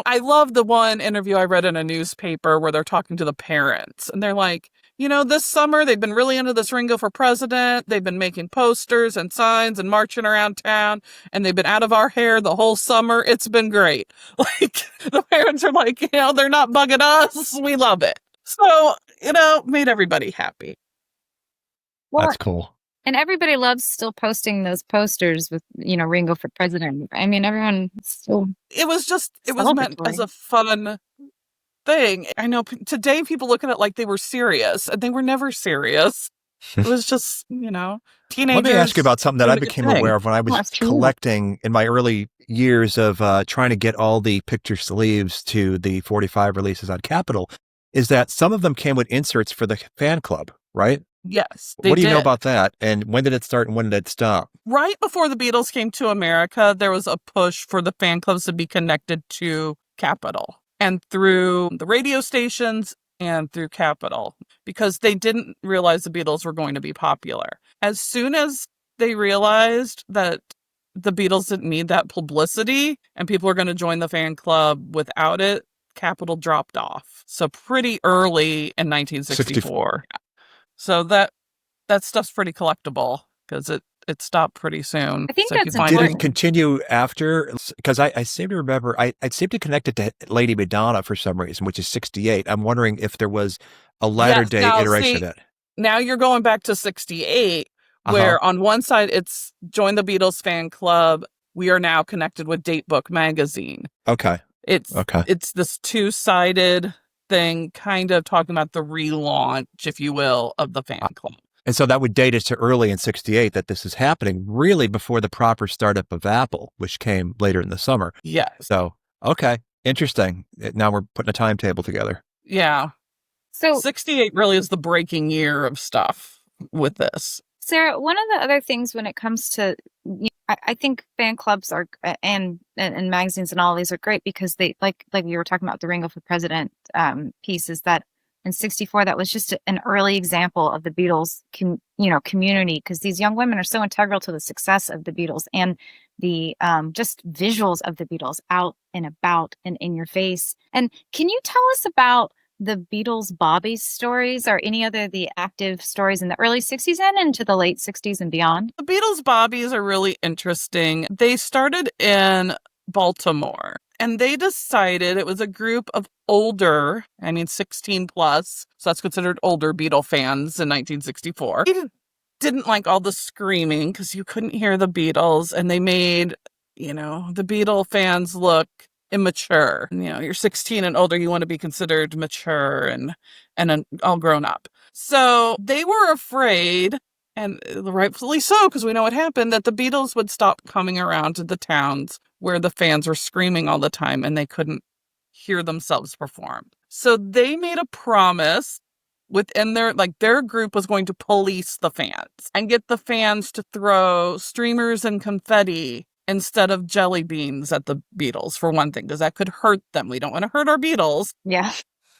I love the one interview I read in a newspaper where they're talking to the parents, and they're like, this summer they've been really into this Ringo for President. They've been making posters and signs and marching around town, and they've been out of our hair the whole summer. It's been great. Like, the parents are like, they're not bugging us. We love it. So, made everybody happy. Well, that's cool. And everybody loves still posting those posters with, Ringo for President. I mean, everyone still. It was meant as a fun thing. I know today people look at it like they were serious, and they were never serious. It was just, teenagers. Let me ask you about something that I became aware of when I was collecting in my early years of trying to get all the picture sleeves to the 45 releases on Capitol, is that some of them came with inserts for the fan club, right? Yes. What do you know about that? And when did it start and when did it stop? Right before the Beatles came to America, there was a push for the fan clubs to be connected to Capitol and through the radio stations and through Capitol, because they didn't realize the Beatles were going to be popular. As soon as they realized that the Beatles didn't need that publicity and people were going to join the fan club without it, Capitol dropped off. So pretty early in 1964. So that stuff's pretty collectible because it stopped pretty soon. I think so that's Did it continue after? Because I seem to remember, I seem to connect it to Lady Madonna for some reason, which is 68. I'm wondering if there was a latter day iteration of it. Now you're going back to 68, where on one side it's join the Beatles fan club. We are now connected with Datebook magazine. Okay. It's this two-sided thing, kind of talking about the relaunch, if you will, of the fan club. And so that would date us to early in 68 that this is happening, really before the proper startup of Apple, which came later in the summer. Yeah. So, okay. Interesting. Now we're putting a timetable together. Yeah. So 68 really is the breaking year of stuff with this. Sarah, one of the other things when it comes to, I think fan clubs are and magazines and all these are great because they like you were talking about the Ringo for President piece, is that in 64 that was just an early example of the Beatles community, because these young women are so integral to the success of the Beatles and the just visuals of the Beatles out and about and in your face. And can you tell us about the Beatles Bobbies stories or any other the active stories in the early 60s and into the late 60s and beyond? The Beatles Bobbies are really interesting. They started in Baltimore, and they decided it was a group of older, 16 plus, so that's considered older Beatle fans in 1964. They didn't like all the screaming because you couldn't hear the Beatles, and they made, the Beatle fans look immature. You're 16 and older, you want to be considered mature and all grown up. So they were afraid, and rightfully so, because we know what happened, that the Beatles would stop coming around to the towns where the fans were screaming all the time and they couldn't hear themselves perform. So they made a promise within their group was going to police the fans and get the fans to throw streamers and confetti instead of jelly beans at the Beatles, for one thing, because that could hurt them. We don't want to hurt our Beatles. Yeah.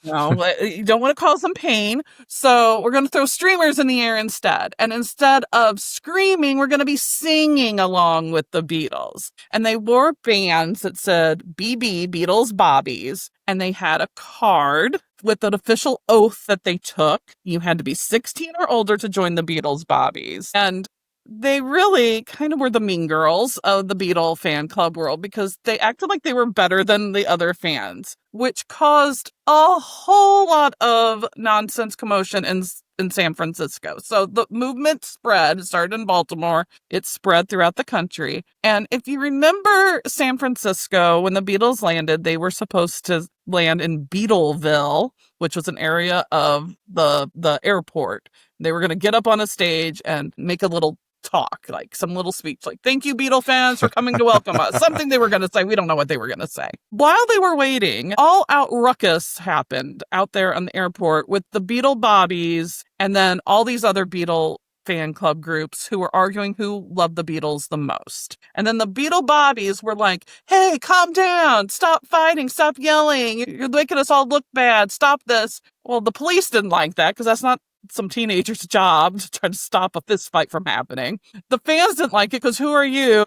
No, you don't want to cause them pain. So we're going to throw streamers in the air instead. And instead of screaming, we're going to be singing along with the Beatles. And they wore bands that said BB, Beatles Bobbies. And they had a card with an official oath that they took. You had to be 16 or older to join the Beatles Bobbies. And they really kind of were the mean girls of the Beatle fan club world because they acted like they were better than the other fans, which caused a whole lot of nonsense commotion in San Francisco. So the movement spread. It started in Baltimore. It spread throughout the country. And if you remember San Francisco, when the Beatles landed, they were supposed to land in Beatleville, which was an area of the airport. They were going to get up on a stage and make a little talk, like some little speech, like, thank you, Beatle fans, for coming to welcome us. Something they were going to say. We don't know what they were going to say. While they were waiting, all out ruckus happened out there on the airport with the Beatle Bobbies and then all these other Beatle fan club groups who were arguing who loved the Beatles the most. And then the Beatle Bobbies were like, hey, calm down, stop fighting, stop yelling, you're making us all look bad, stop this. Well, the police didn't like that because that's not some teenager's job to try to stop a fist fight from happening. The fans didn't like it because who are you,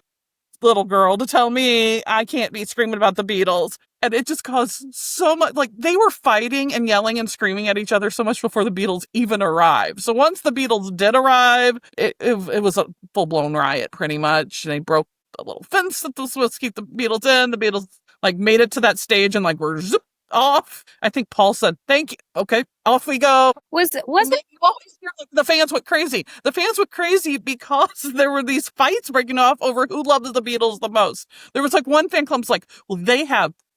little girl, to tell me I can't be screaming about the Beatles? And it just caused so much, like, they were fighting and yelling and screaming at each other so much before the Beatles even arrived. So once the Beatles did arrive, it was a full-blown riot, pretty much. They broke the little fence that was supposed to keep the Beatles in. The Beatles, like, made it to that stage and, like, were zip off. I think Paul said, thank you. Okay, off we go. Was it? You always hear, like, the fans went crazy. The fans went crazy because there were these fights breaking off over who loves the Beatles the most. There was, like, one fan club's like, well,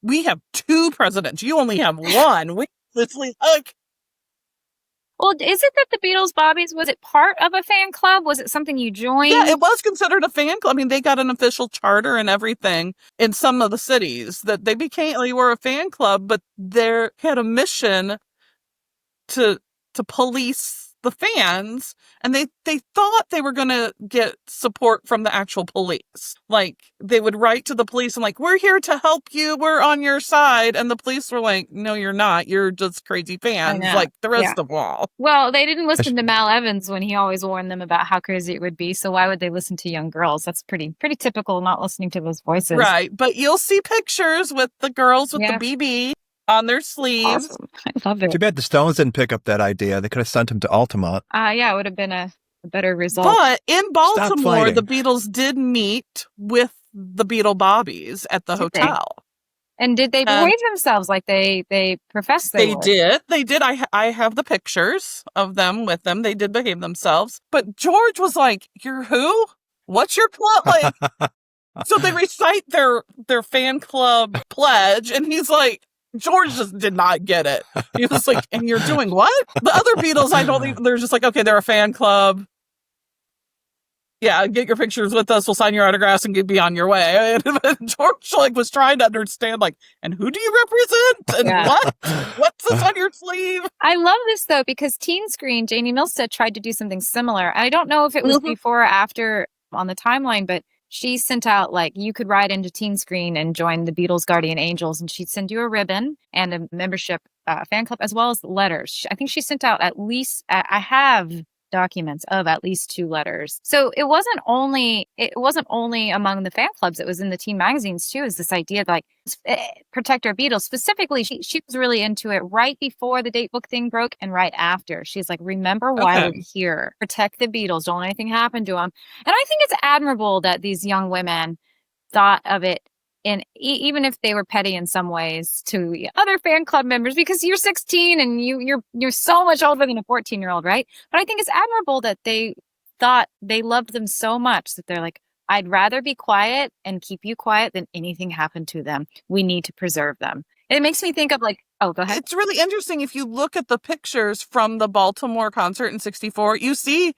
we have two presidents. You only have one. We literally, like, Well, is it that the Beatles Bobbies, was it part of a fan club? Was it something you joined? yeah, it was considered a fan club. I mean, they got an official charter and everything in some of the cities that they were a fan club, but they had a mission to police the fans, and they thought they were going to get support from the actual police. Like, they would write to the police and like, we're here to help you, we're on your side, and the police were like, no, you're not, you're just crazy fans like the rest of all. Well, they didn't listen to Mal Evans when he always warned them about how crazy it would be, so why would they listen to young girls? That's pretty typical, not listening to those voices. Right, but you'll see pictures with the girls with the BB on their sleeves. Awesome. I love it. Too bad the Stones didn't pick up that idea. They could have sent him to Altamont. Yeah, it would have been a better result. But in Baltimore, the Beatles did meet with the Beatle Bobbies at the hotel. And did they behave themselves like they professed they would? They did. I have the pictures of them with them. They did behave themselves. But George was like, you're who? What's your plot? Like, so they recite their fan club pledge, and he's like, George just did not get it. He was like, and you're doing what? The other Beatles, they're just like, okay, they're a fan club. Yeah, get your pictures with us. We'll sign your autographs and be on your way. And George was trying to understand, and who do you represent? And what? What's this on your sleeve? I love this, though, because Teen Screen, Janie Milstead tried to do something similar. I don't know if it was before or after on the timeline, but she sent out, you could ride into Teen Screen and join the Beatles Guardian Angels, and she'd send you a ribbon and a membership fan club, as well as letters. I think she sent out at least, I have documents of at least 2 letters. So it wasn't only among the fan clubs, it was in the teen magazines too, is this idea of protect our Beatles. Specifically, she was really into it right before the date book thing broke and right after. She's like, remember why we're here. Protect the Beatles. Don't let anything happen to them. And I think it's admirable that these young women thought of it, and even if they were petty in some ways to other fan club members, because you're 16 and you're so much older than a 14-year-old, right? But I think it's admirable that they thought they loved them so much that they're like, I'd rather be quiet and keep you quiet than anything happen to them. We need to preserve them. And it makes me think of oh, go ahead. It's really interesting. If you look at the pictures from the Baltimore concert in '64, you see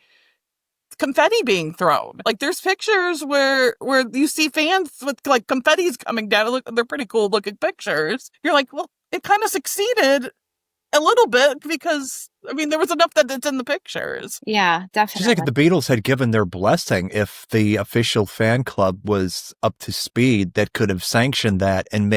confetti being thrown. There's pictures where you see fans with confetti's coming down. They're pretty cool looking pictures. You're like, well, it kind of succeeded a little bit because there was enough that it's in the pictures. Yeah, definitely. Just like the Beatles had given their blessing, if the official fan club was up to speed, that could have sanctioned that and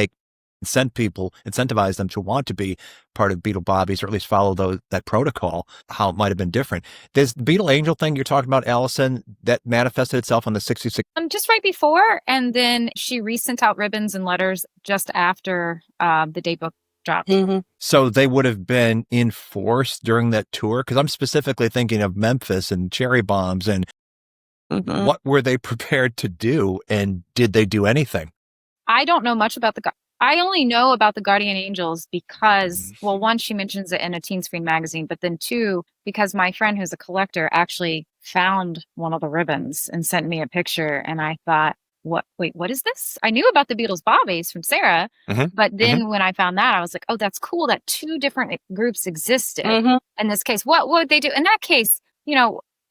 incentivize them to want to be part of Beatle Bobbies, or at least follow that protocol, how it might have been different. There's the Beatle Angel thing you're talking about, Allison, that manifested itself on the 66. Just right before, and then she resent out ribbons and letters just after the date book dropped. Mm-hmm. So they would have been in force during that tour? Because I'm specifically thinking of Memphis and Cherry Bombs, and what were they prepared to do, and did they do anything? I don't know much about I only know about the Guardian Angels because, well, 1, she mentions it in a Teen Screen magazine, but then 2, because my friend who's a collector actually found one of the ribbons and sent me a picture. And I thought, what is this? I knew about the Beatles Bobbies from Sarah, but then when I found that, I was like, oh, that's cool that two different groups existed. In this case, what would they do? In that case,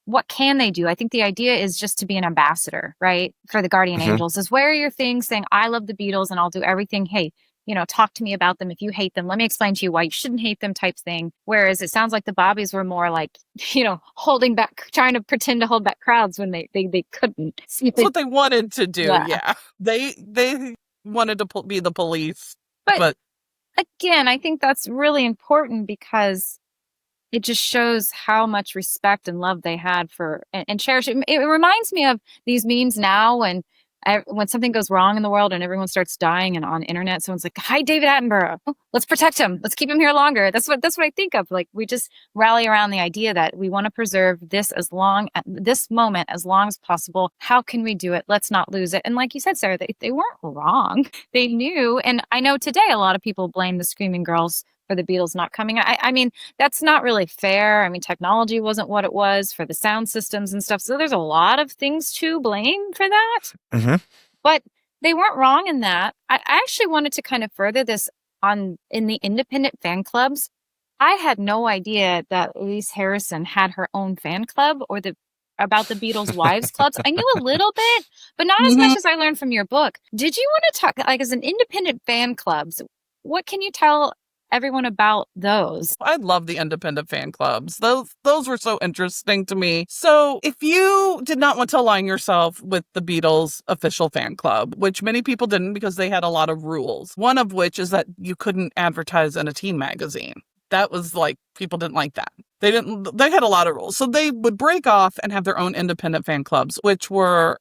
what can they do? I think the idea is just to be an ambassador, right? For the guardian angels is wear your thing saying, I love the Beatles and I'll do everything. Hey, talk to me about them. If you hate them, let me explain to you why you shouldn't hate them type thing. Whereas it sounds like the Bobbies were more like, holding back, trying to pretend to hold back crowds when they couldn't. That's what they wanted to do. Yeah. They wanted to be the police. But again, I think that's really important because it just shows how much respect and love they had for and cherish it. It reminds me of these memes now when something goes wrong in the world and everyone starts dying and on the internet, someone's like, hi, David Attenborough. Let's protect him. Let's keep him here longer. That's what I think of. Like, we just rally around the idea that we want to preserve this moment as long as possible. How can we do it? Let's not lose it. And like you said, Sarah, they weren't wrong. They knew. And I know today a lot of people blame the Screaming Girls for the Beatles not coming. I mean, that's not really fair. I mean, technology wasn't what it was for the sound systems and stuff. So there's a lot of things to blame for that. But they weren't wrong in that. I actually wanted to kind of further this in the independent fan clubs. I had no idea that Louise Harrison had her own fan club or about the Beatles' wives clubs. I knew a little bit, but not as much as I learned from your book. Did you want to talk, like, as an independent fan clubs, what can you tell everyone about those? I love the independent fan clubs. Those were so interesting to me. So if you did not want to align yourself with the Beatles official fan club, which many people didn't because they had a lot of rules, one of which is that you couldn't advertise in a teen magazine. That was like, people didn't like that. They had a lot of rules. So they would break off and have their own independent fan clubs, which were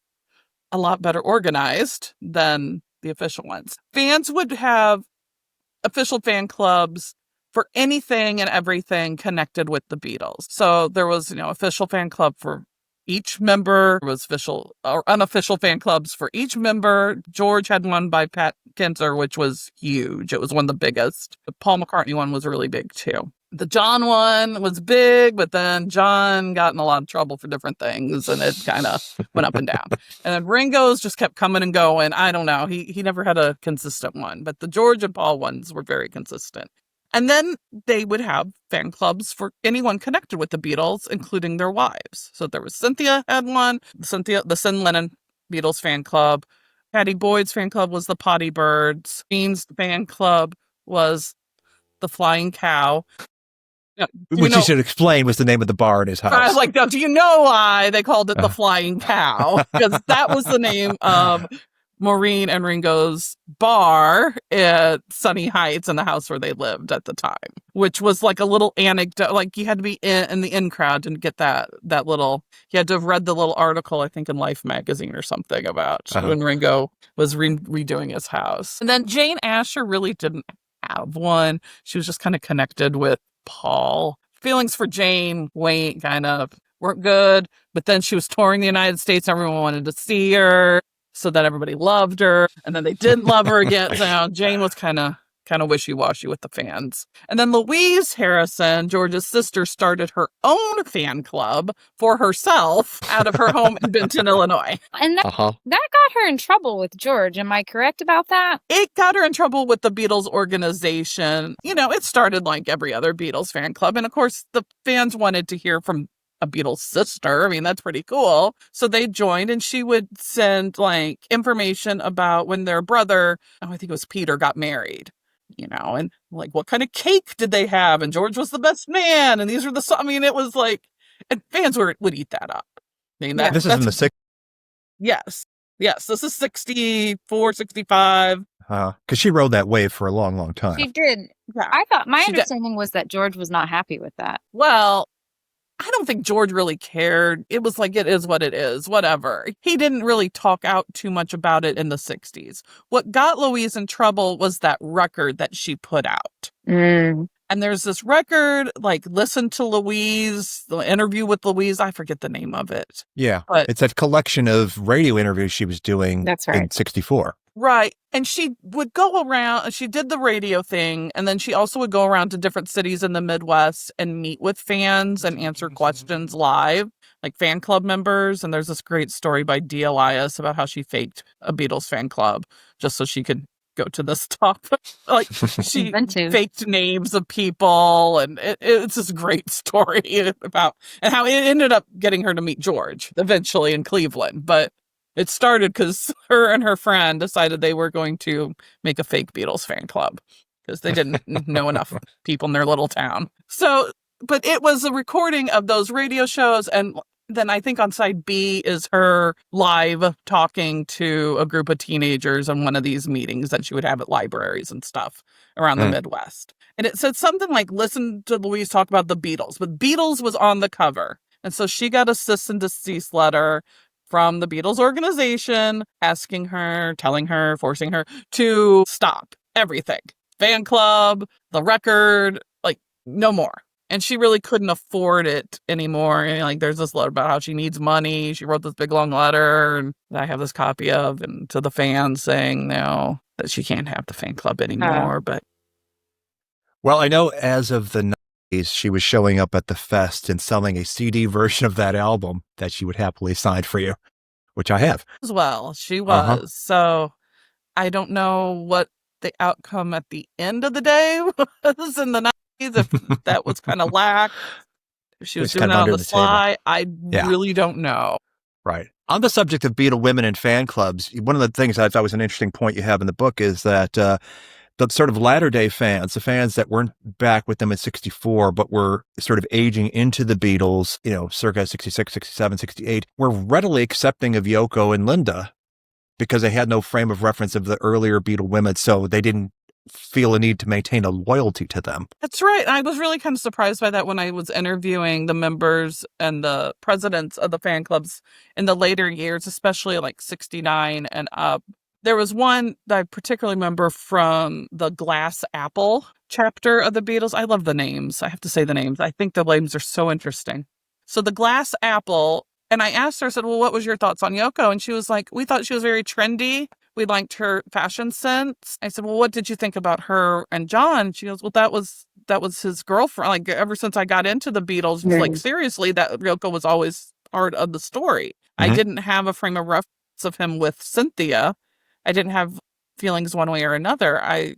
a lot better organized than the official ones. Fans would have official fan clubs for anything and everything connected with the Beatles. So there was, official fan club for each member. There was official or unofficial fan clubs for each member. George had one by Pat Kinzer, which was huge. It was one of the biggest. The Paul McCartney one was really big too. The John one was big, but then John got in a lot of trouble for different things, and it kind of went up and down. And then Ringo's just kept coming and going. I don't know. He never had a consistent one, but the George and Paul ones were very consistent. And then they would have fan clubs for anyone connected with the Beatles, including their wives. So there was Cynthia had one, the Sin Lennon Beatles fan club. Patty Boyd's fan club was the Potty Birds. Bean's fan club was the Flying Cow. Which you should explain was the name of the bar in his house. I was like, no, do you know why they called it the Flying Cow? Because that was the name of Maureen and Ringo's bar at Sunny Heights in the house where they lived at the time, which was like a little anecdote. Like, you had to be in the in crowd to get that little, you had to have read the little article, I think in Life magazine or something about when Ringo was redoing his house. And then Jane Asher really didn't have one. She was just kind of connected with Paul. Feelings for Jane kind of weren't good, but then she was touring the United States. Everyone wanted to see her, so that everybody loved her, and then they didn't love her again. So Jane was kind of wishy-washy with the fans. And then Louise Harrison, George's sister, started her own fan club for herself out of her home in Benton, Illinois. And that got her in trouble with George. Am I correct about that? It got her in trouble with the Beatles organization. It started like every other Beatles fan club. And of course, the fans wanted to hear from a Beatles sister. I mean, that's pretty cool. So they joined, and she would send like information about when their brother, I think it was Peter, got married. And like, what kind of cake did they have? And George was the best man. And these were it was like, and fans would eat that up. I mean, this is in the 60s. Yes. This is 64, 65. Because she rode that wave for a long, long time. She did. Yeah. I thought my understanding was that George was not happy with that. Well, I don't think George really cared. It was like, it is what it is, whatever. He didn't really talk out too much about it in the 60s. What got Louise in trouble was that record that she put out. And there's this record, like, Listen to Louise, the interview with Louise. I forget the name of it. Yeah. But it's that collection of radio interviews she was doing in 64. Right. And she would go around, she did the radio thing, and then she also would go around to different cities in the Midwest and meet with fans and answer questions live. like fan club members. And there's this great story by D. Elias about how she faked a Beatles fan club just so she could go to this top. Like she Inventive. faked names of people, and it's this great story about and how it ended up getting her to meet George eventually in Cleveland. But it started because her and her friend decided they were going to make a fake Beatles fan club because they didn't know enough people in their little town. So, but it was a recording of those radio shows, and then I think on side B is her live talking to a group of teenagers in one of these meetings that she would have at libraries and stuff around the Midwest. And it said something like, listen to Louise talk about the Beatles, but Beatles was on the cover. And so she got a cease and desist letter from the Beatles organization asking her, telling her, forcing her to stop everything. Fan club, the record, like no more. And she really couldn't afford it anymore. And like, there's this letter about how she needs money. She wrote this big long letter, and I have this copy of, and to the fans saying no, that she can't have the fan club anymore. But well, I know as of the 90s, she was showing up at the fest and selling a CD version of that album that she would happily sign for you, which I have. as well, she was. So I don't know what the outcome at the end of the day was in the 90s. If that was kind of lack, if she was doing it on the sly, I really don't know. Right. On the subject of Beatle women and fan clubs, one of the things I thought was an interesting point you have in the book is that the sort of latter-day fans, the fans that weren't back with them at 64, but were sort of aging into the Beatles, circa 66, 67, 68, were readily accepting of Yoko and Linda because they had no frame of reference of the earlier Beatle women, so they didn't feel a need to maintain a loyalty to them. That's right. I was really kind of surprised by that when I was interviewing the members and the presidents of the fan clubs in the later years, especially like 69 and up. There was one that I particularly remember from the Glass Apple chapter of the Beatles. I love the names. I have to say the names. I think the names are so interesting. So the Glass Apple, and I asked her, I said, well, what was your thoughts on Yoko? And she was like, we thought she was very trendy. We liked her fashion sense. I said, well, what did you think about her and John? She goes, well, that was his girlfriend. Like, ever since I got into the Beatles, like, seriously, that Yoko was always part of the story. I didn't have a frame of reference of him with Cynthia. I didn't have feelings one way or another. I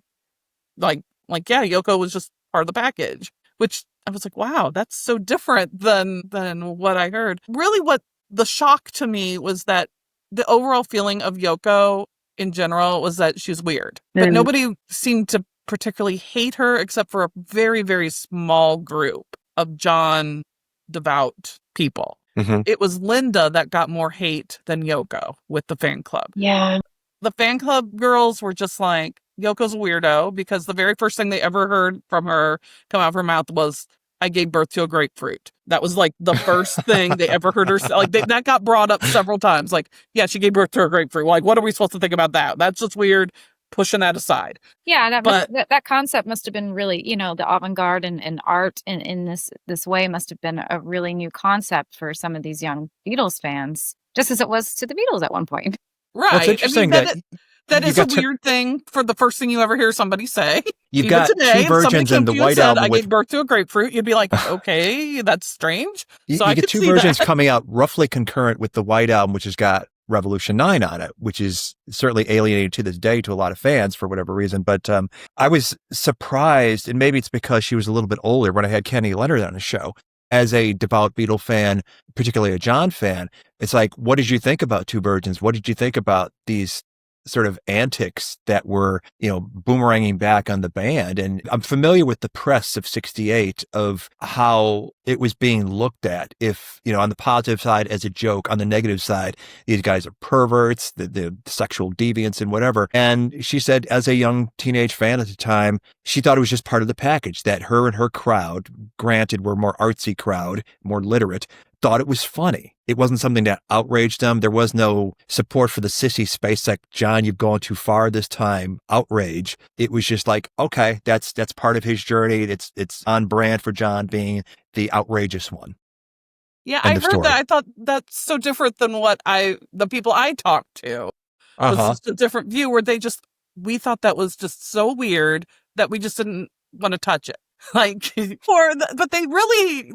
yeah, Yoko was just part of the package, which I was like, wow, that's so different than what I heard. Really, what the shock to me was that the overall feeling of Yoko in general was that she's weird, but nobody seemed to particularly hate her except for a very, very small group of John devout people. It was Linda that got more hate than Yoko with the fan club. Yeah. The fan club girls were just like, Yoko's a weirdo, because the very first thing they ever heard from her come out of her mouth was, I gave birth to a grapefruit. That was like the first thing they ever heard her say. Like that got brought up several times. Like, yeah, she gave birth to a grapefruit. Like, what are we supposed to think about that? That's just weird. Pushing that aside. Yeah, that concept must have been really, the avant-garde and art in this way must have been a really new concept for some of these young Beatles fans, just as it was to the Beatles at one point. Right. Well, it's interesting that is a weird thing for the first thing you ever hear somebody say. You've got two versions in the White Album. I gave birth to a grapefruit. You'd be like, okay, that's strange. You get two versions coming out roughly concurrent with the White Album, which has got Revolution 9 on it, which is certainly alienating to this day to a lot of fans for whatever reason. But I was surprised, and maybe it's because she was a little bit older when I had Kenny Leonard on the show. As a devout Beatle fan, particularly a John fan, it's like, what did you think about Two Virgins? What did you think about these sort of antics that were, boomeranging back on the band? And I'm familiar with the press of 68 of how it was being looked at. If, on the positive side as a joke, on the negative side, these guys are perverts, the sexual deviants and whatever. And she said, as a young teenage fan at the time, she thought it was just part of the package, that her and her crowd, granted, were more artsy crowd, more literate, thought it was funny. It wasn't something that outraged them. There was no support for the sissy space, like, John, you've gone too far this time, outrage. It was just like, okay, that's part of his journey. It's on brand for John being the outrageous one. Yeah, I heard that. I thought that's so different than what the people I talked to. Was just a different view where we thought that was just so weird that we just didn't want to touch it. Like, but they really,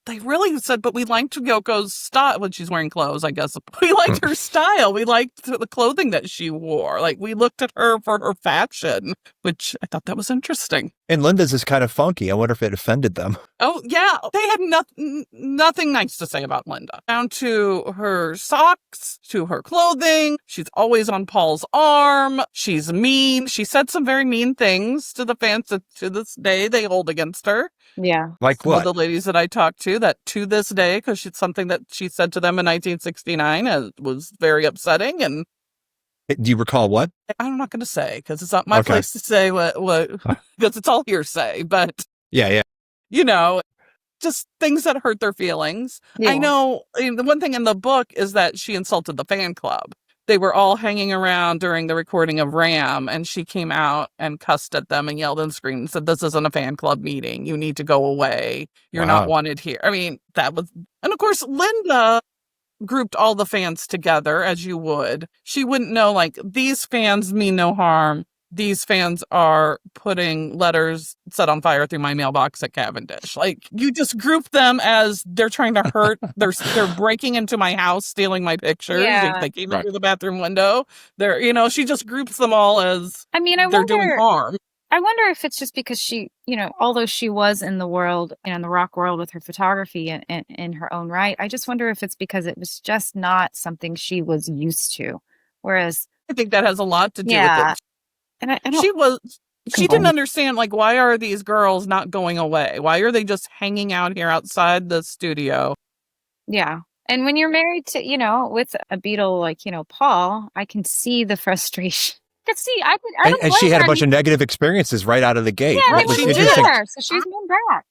they really said, but we liked Yoko's style when she's wearing clothes, I guess. We liked her style. We liked the clothing that she wore. Like, we looked at her for her fashion, which I thought that was interesting. And Linda's is kind of funky. I wonder if it offended them. Oh, yeah. They had nothing nice to say about Linda. Down to her socks, to her clothing. She's always on Paul's arm. She's mean. She said some very mean things to the fans that to this day they hold against her. Yeah. Like Some what? of the ladies that I talked to that to this day, because it's something that she said to them in 1969 was very upsetting. And Do you recall what? I'm not going to say because it's not my Okay. place to say what because it's all hearsay. But, Yeah. you know, just things that hurt their feelings. Yeah. I know the one thing in the book is that she insulted the fan club. They were all hanging around during the recording of Ram, and she came out and cussed at them and yelled and screamed and said, "This isn't a fan club meeting. You need to go away. You're Wow. not wanted here." I mean, that was... And of course, Linda grouped all the fans together, as you would. She wouldn't know, like, these fans mean no harm. These fans are putting letters set on fire through my mailbox at Cavendish. Like, you just group them as they're trying to hurt. They're breaking into my house, stealing my pictures. Yeah. They came in through the bathroom window. She just groups them all as I mean, they're doing harm. I wonder if it's just because she, although she was in the world, in the rock world with her photography and in her own right, I just wonder if it's because it was just not something she was used to. Whereas, I think that has a lot to do yeah, with it. and I don't. She didn't understand, like, why are these girls not going away? Why are they just hanging out here outside the studio? Yeah. And when you're married to, with a Beatle like, Paul, I can see the frustration. I could see, And she had a bunch of negative experiences right out of the gate. Yeah, What was she did. interesting- So she's moved back.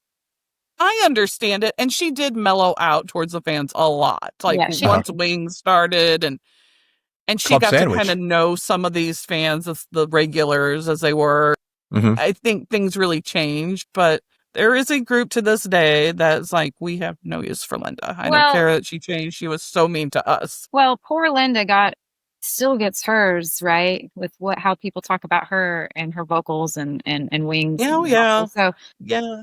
I understand it. And she did mellow out towards the fans a lot. Like, Yeah, once Wings started and she Club got Sandwich. to kind of know some of these fans as the regulars as they were. Mhm. I think things really changed, but there is a group to this day that's like, we have no use for Linda. I don't care that she changed. She was so mean to us. Well, poor Linda still gets hers, right? With how people talk about her and her vocals and Wings. Oh, and yeah. vocals. So Yeah.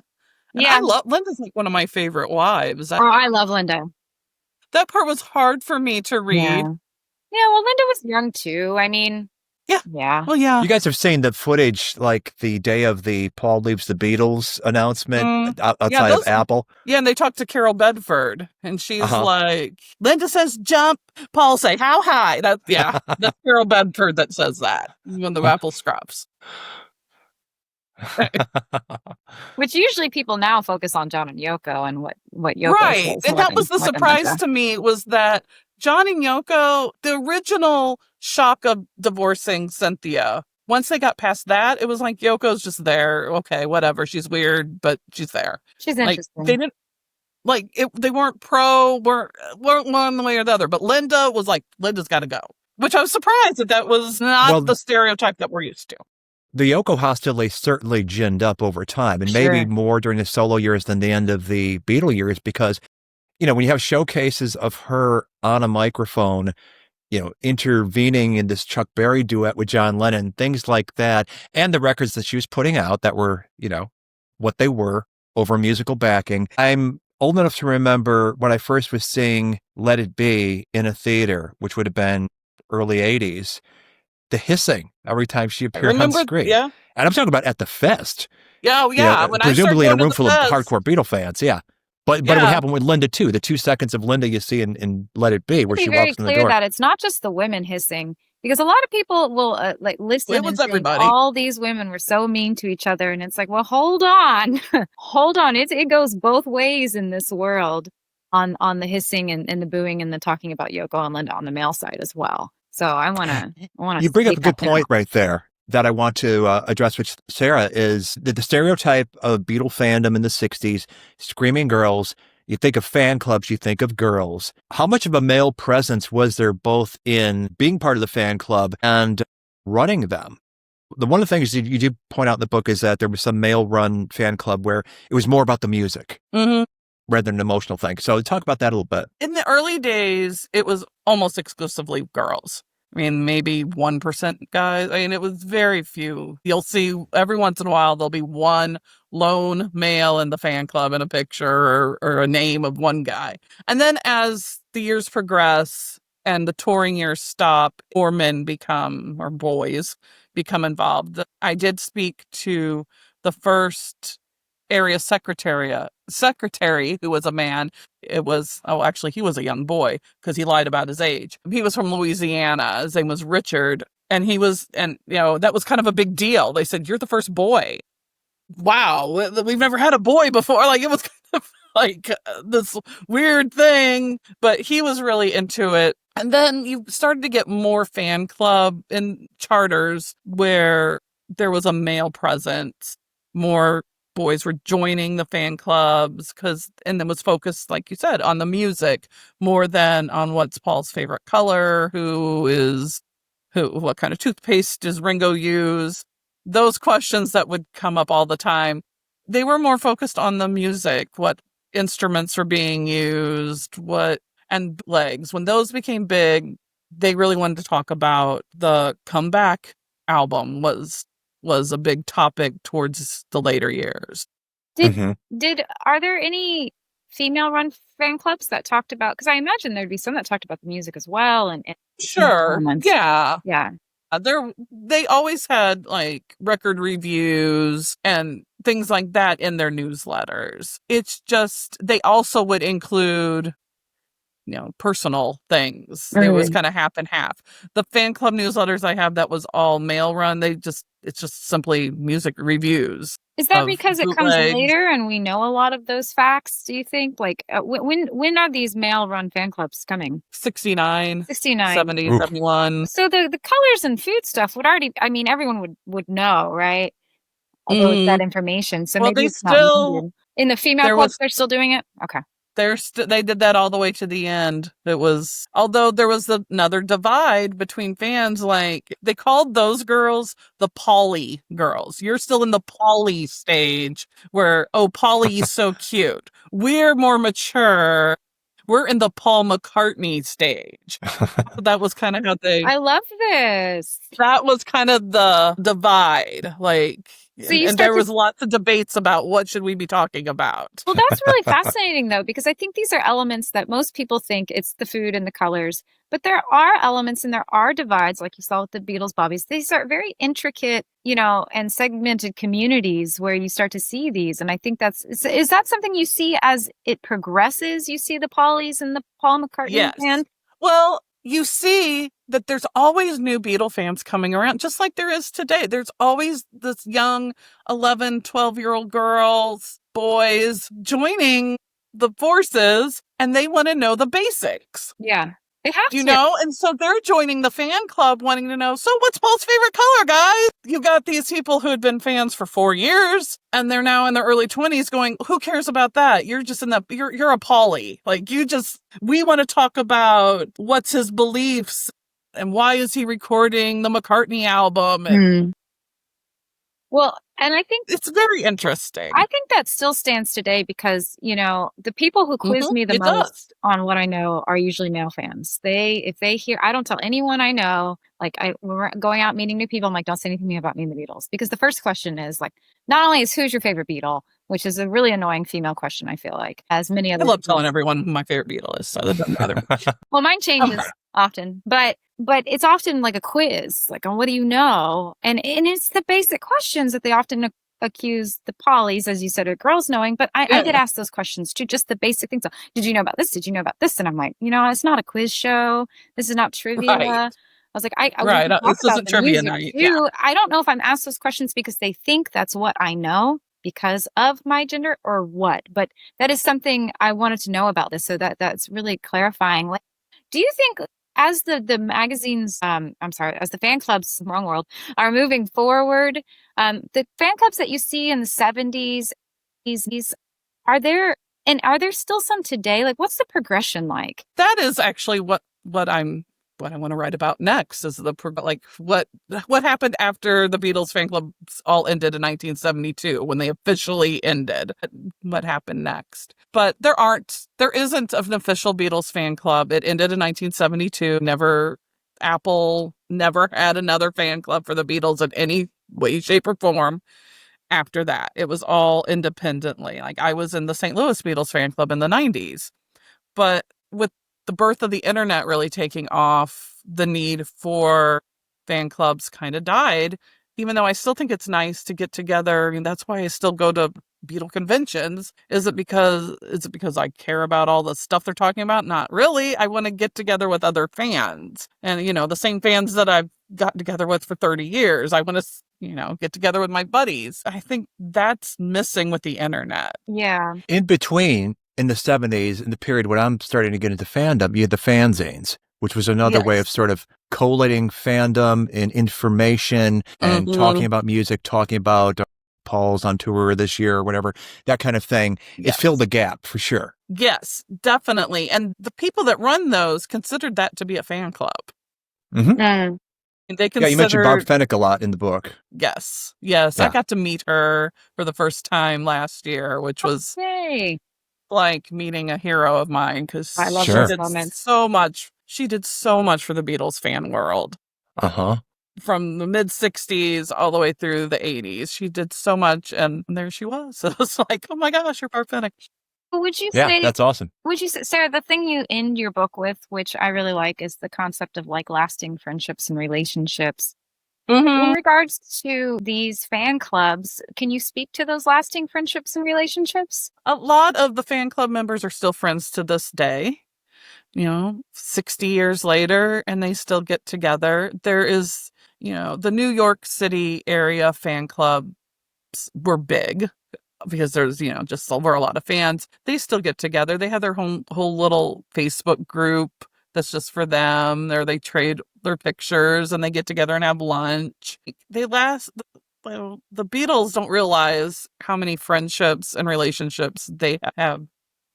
And yeah. I love Linda's like one of my favorite wives. I love Linda. That part was hard for me to read. Yeah, well, Linda was young too. I mean, Yeah. Yeah. Well, yeah. You guys have seen the footage, like the day of the Paul leaves the Beatles announcement outside of Apple. Yeah, and they talked to Carol Bedford, and she's like, Linda says jump, Paul say how high. That's Carol Bedford that says that when the Apple scraps. Which usually people now focus on John and Yoko and what Yoko right. says And that was the more than surprise Linda. to me, was that John and Yoko, the original shock of divorcing Cynthia, once they got past that, it was like, Yoko's just there. Okay, whatever. She's weird, but she's there. She's Like, interesting. they didn't, like, they weren't weren't one way or the other. But Linda was like, Linda's got to go. Which I was surprised that was not the stereotype that we're used to. The Yoko hostility certainly ginned up over time, and maybe more during the solo years than the end of the Beatle years, because, when you have showcases of her on a microphone, intervening in this Chuck Berry duet with John Lennon, things like that, and the records that she was putting out that were, what they were over musical backing. I'm old enough to remember when I first was seeing Let It Be in a theater, which would have been early 80s, the hissing every time she appeared on screen. Yeah. And I'm talking about at the fest. Yeah, yeah. When presumably in a room full of hardcore Beatle fans, But it would happen with Linda too. The 2 seconds of Linda you see in Let It Be, where she walks in the door. Very clear that it's not just the women hissing, because a lot of people will listen. It was and everybody. think all these women were so mean to each other, and it's like, well, hold on, hold on. It goes both ways in this world, on the hissing and the booing and the talking about Yoko and Linda on the male side as well. So I want to. You bring up a good point right there that I want to address, which, Sarah, is that the stereotype of Beatle fandom in the 60s, screaming girls, you think of fan clubs, you think of girls. How much of a male presence was there both in being part of the fan club and running them? One of the things you do point out in the book is that there was some male-run fan club where it was more about the music rather than an emotional thing. So talk about that a little bit. In the early days, it was almost exclusively girls. I mean, maybe 1% guys. I mean, it was very few. You'll see every once in a while, there'll be one lone male in the fan club in a picture or a name of one guy. And then as the years progress and the touring years stop, more men become, or boys become involved. I did speak to the first area secretary who was a man. It was, actually, he was a young boy because he lied about his age. He was from Louisiana. His name was Richard. And that was kind of a big deal. They said, "You're the first boy." Wow. We've never had a boy before. Like, it was kind of like this weird thing, but he was really into it. And then you started to get more fan club and charters where there was a male presence, more boys were joining the fan clubs and then was focused, like you said, on the music more than on what's Paul's favorite color, what kind of toothpaste does Ringo use? Those questions that would come up all the time. They were more focused on the music, what instruments are being used, and legs. When those became big, they really wanted to talk about the comeback album was a big topic towards the later years. Are there any female run fan clubs that talked about, because I imagine there'd be some that talked about the music as well and sure. Yeah. Yeah. They always had like record reviews and things like that in their newsletters. It's just they also would include personal things. It was kind of half and half. The fan club newsletters I have that was all male run. It's just simply music reviews. Is that because it comes later and we know a lot of those facts, do you think? Like, when are these male run fan clubs coming? 69, 69, 70, 71. So the colors and food stuff would already, I mean, everyone would know, right? That information. So maybe it's not in the female clubs, they're still doing it? Okay. They did that all the way to the end. Although there was another divide between fans, like they called those girls the Polly girls. You're still in the Polly stage where, Polly's so cute. We're more mature. We're in the Paul McCartney stage. That was kind of how I love this. That was kind of the divide. Like, and there was lots of debates about what should we be talking about. Well, that's really fascinating, though, because I think these are elements that most people think it's the food and the colors. But there are elements and there are divides, like you saw with the Beatles, Bobbies. These are very intricate, and segmented communities where you start to see these. And I think is that something you see as it progresses? You see the Pollys and the Paul McCartney band? Well, you see that there's always new Beatle fans coming around, just like there is today. There's always this young 11, 12-year-old girls, boys joining the forces, and they want to know the basics. Yeah. They have to. And so they're joining the fan club wanting to know, so what's Paul's favorite color, guys? You got these people who had been fans for 4 years and they're now in their early 20s going, who cares about that? You're just you're a Pauly. Like we want to talk about what's his beliefs and why is he recording the McCartney album? Well, and I think it's very interesting. I think that still stands today because, the people who quiz me the most on what I know are usually male fans. If they hear, I don't tell anyone I know, like we're going out meeting new people. I'm like, don't say anything to me about me and the Beatles. Because the first question is like, not only is who's your favorite Beatle, which is a really annoying female question, I feel like, as many other I love telling everyone who my favorite Beatle is, so that doesn't bother me. Well, mine changes often, but it's often like a quiz, like on what do you know? And it's the basic questions that they often accuse the Pollys, as you said, of girls knowing. But I did ask those questions too, just the basic things. Did you know about this? Did you know about this? And I'm like, it's not a quiz show. This is not trivia. Right. I was like, this isn't trivia night. Yeah. I don't know if I'm asked those questions because they think that's what I know because of my gender or what. But that is something I wanted to know about this. So that's really clarifying. Like, do you think as the magazines, as the fan clubs, wrong world, are moving forward, the fan clubs that you see in the 70s, are there still some today? Like, what's the progression like? That is actually what I want to write about next is what happened after the Beatles fan clubs all ended in 1972 when they officially ended. What happened next? But there isn't an official Beatles fan club. It ended in 1972. Never Apple never had another fan club for the Beatles in any way, shape, or form after that. It was all independently. Like, I was in the St. Louis Beatles fan club in the 90s. But with the birth of the internet really taking off, the need for fan clubs kind of died, even though I still think it's nice to get together. And that's why I still go to Beatle conventions. Is it because I care about all the stuff they're talking about? Not really. I want to get together with other fans, and the same fans that I've gotten together with for 30 years. I want to get together with my buddies. I think that's missing with the internet. Yeah. In between, in the 70s, in the period when I'm starting to get into fandom, you had the fanzines, which was another way of sort of collating fandom and information and talking about music, talking about Paul's on tour this year or whatever, that kind of thing. It filled the gap for sure. Yes, definitely. And the people that run those considered that to be a fan club. Mm. They considered, you mentioned Barb Fennick a lot in the book. Yes. I got to meet her for the first time last year, which was like meeting a hero of mine, because I love Sure. those moments. so much. She did so much for the Beatles fan world. From the mid 60s all the way through the 80s. She did so much, and there she was. So it's like, oh my gosh, you're Barb Fennick. Would you Yeah, say that's awesome. Would you say, Sarah, the thing you end your book with, which I really like, is the concept of like lasting friendships and relationships. In regards to these fan clubs, can you speak to those lasting friendships and relationships? A lot of the fan club members are still friends to this day, 60 years later, and they still get together. There is, the New York City area fan clubs were big because there's, just over a lot of fans. They still get together. They have their whole little Facebook group that's just for them. There they trade their pictures and they get together and have lunch. They last. The Beatles don't realize how many friendships and relationships they have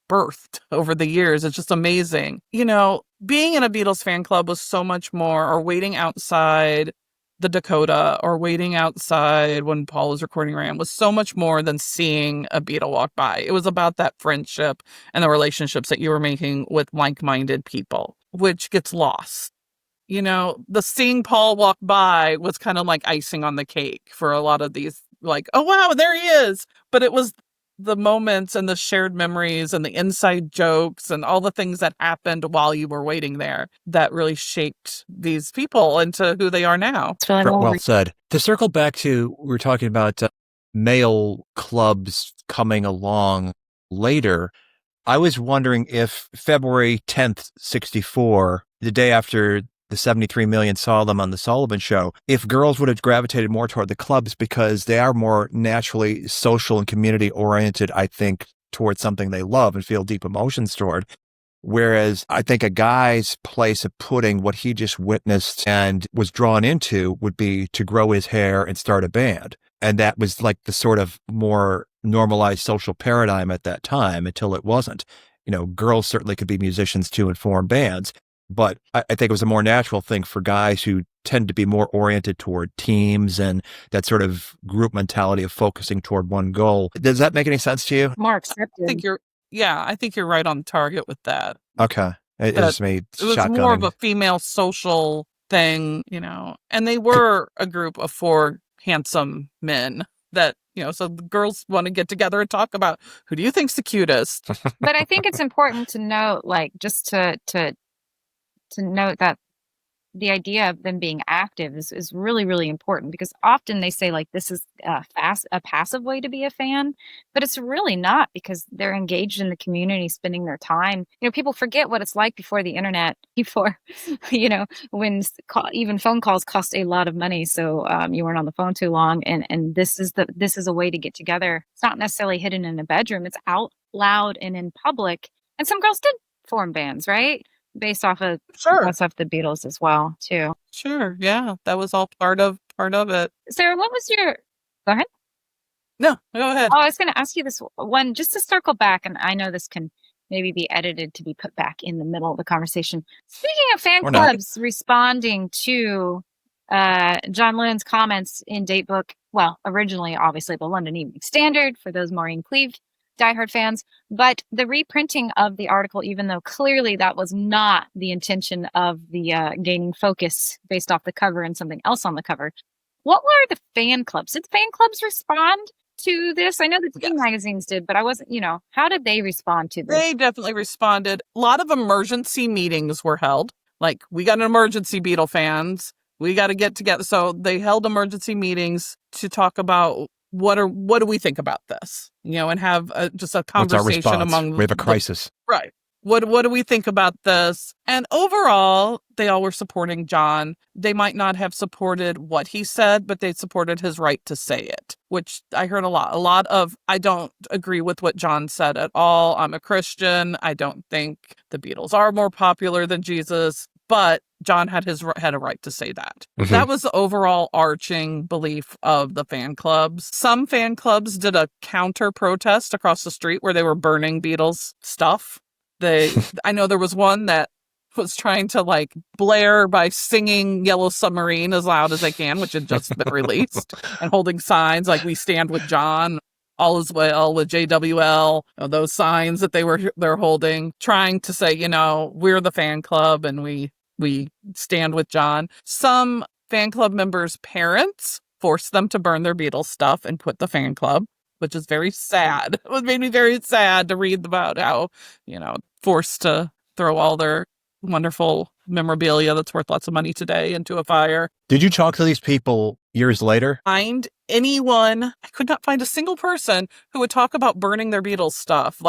birthed over the years. It's just amazing. Being in a Beatles fan club was so much more, or waiting outside the Dakota or waiting outside when Paul was recording Ram, was so much more than seeing a Beatle walk by. It was about that friendship and the relationships that you were making with like-minded people, which gets lost. The seeing Paul walk by was kind of like icing on the cake for a lot of these, like, oh, wow, there he is. But it was the moments and the shared memories and the inside jokes and all the things that happened while you were waiting there that really shaped these people into who they are now. Well said. To circle back to, we were talking about male clubs coming along later. I was wondering if February 10th, 64, the day after the 73 million saw them on The Sullivan Show, if girls would have gravitated more toward the clubs because they are more naturally social and community oriented, I think, towards something they love and feel deep emotions toward. Whereas I think a guy's place of putting what he just witnessed and was drawn into would be to grow his hair and start a band. And that was like the sort of more normalized social paradigm at that time until it wasn't. Girls certainly could be musicians too and form bands. But I think it was a more natural thing for guys who tend to be more oriented toward teams and that sort of group mentality of focusing toward one goal. Does that make any sense to you? More accepted. I think you're right on target with that. Okay. It was more of a female social thing, and they were a group of 4 handsome men that, so the girls want to get together and talk about who do you think's the cutest. But I think it's important to note, like, just to note that the idea of them being active is really, really important, because often they say, like, this is a passive way to be a fan, but it's really not, because they're engaged in the community, spending their time. People forget what it's like before the internet, before, when even phone calls cost a lot of money. So you weren't on the phone too long. And this is a way to get together. It's not necessarily hidden in a bedroom. It's out loud and in public. And some girls did form bands, right? Based off of the Beatles as well, too. Sure, yeah, that was all part of it. Sarah, what was your? Go ahead. No, go ahead. Oh, I was going to ask you this one, just to circle back, and I know this can maybe be edited to be put back in the middle of the conversation. Speaking of fan clubs responding to John Lennon's comments in Datebook, well, originally, obviously, the London Evening Standard, for those Maureen Cleave diehard fans. But the reprinting of the article, even though clearly that was not the intention of the gaining focus based off the cover and something else on the cover, what were the fan clubs? Did the fan clubs respond to this? I know the teen magazines did, but I wasn't, how did they respond to this? They definitely responded. A lot of emergency meetings were held. Like, we got an emergency, Beatle fans. We got to get together. So they held emergency meetings to talk about what do we think about this, and have just a conversation among. We have a crisis. Right. What do we think about this? And overall, they all were supporting John. They might not have supported what he said, but they supported his right to say it, which I heard a lot. A lot of, I don't agree with what John said at all. I'm a Christian. I don't think the Beatles are more popular than Jesus, but John had a right to say that. Mm-hmm. That was the overall arching belief of the fan clubs. Some fan clubs did a counter protest across the street where they were burning Beatles stuff. I know there was one that was trying to blare by singing Yellow Submarine as loud as they can, which had just been released, and holding signs like "We stand with John," "All is well with JWL," those signs that they're holding, trying to say, we're the fan club and we stand with John. Some fan club members' parents forced them to burn their Beatles stuff and quit the fan club, which is very sad. It made me very sad to read about how, forced to throw all their wonderful memorabilia that's worth lots of money today into a fire. Did you talk to these people years later? I could not find a single person who would talk about burning their Beatles stuff.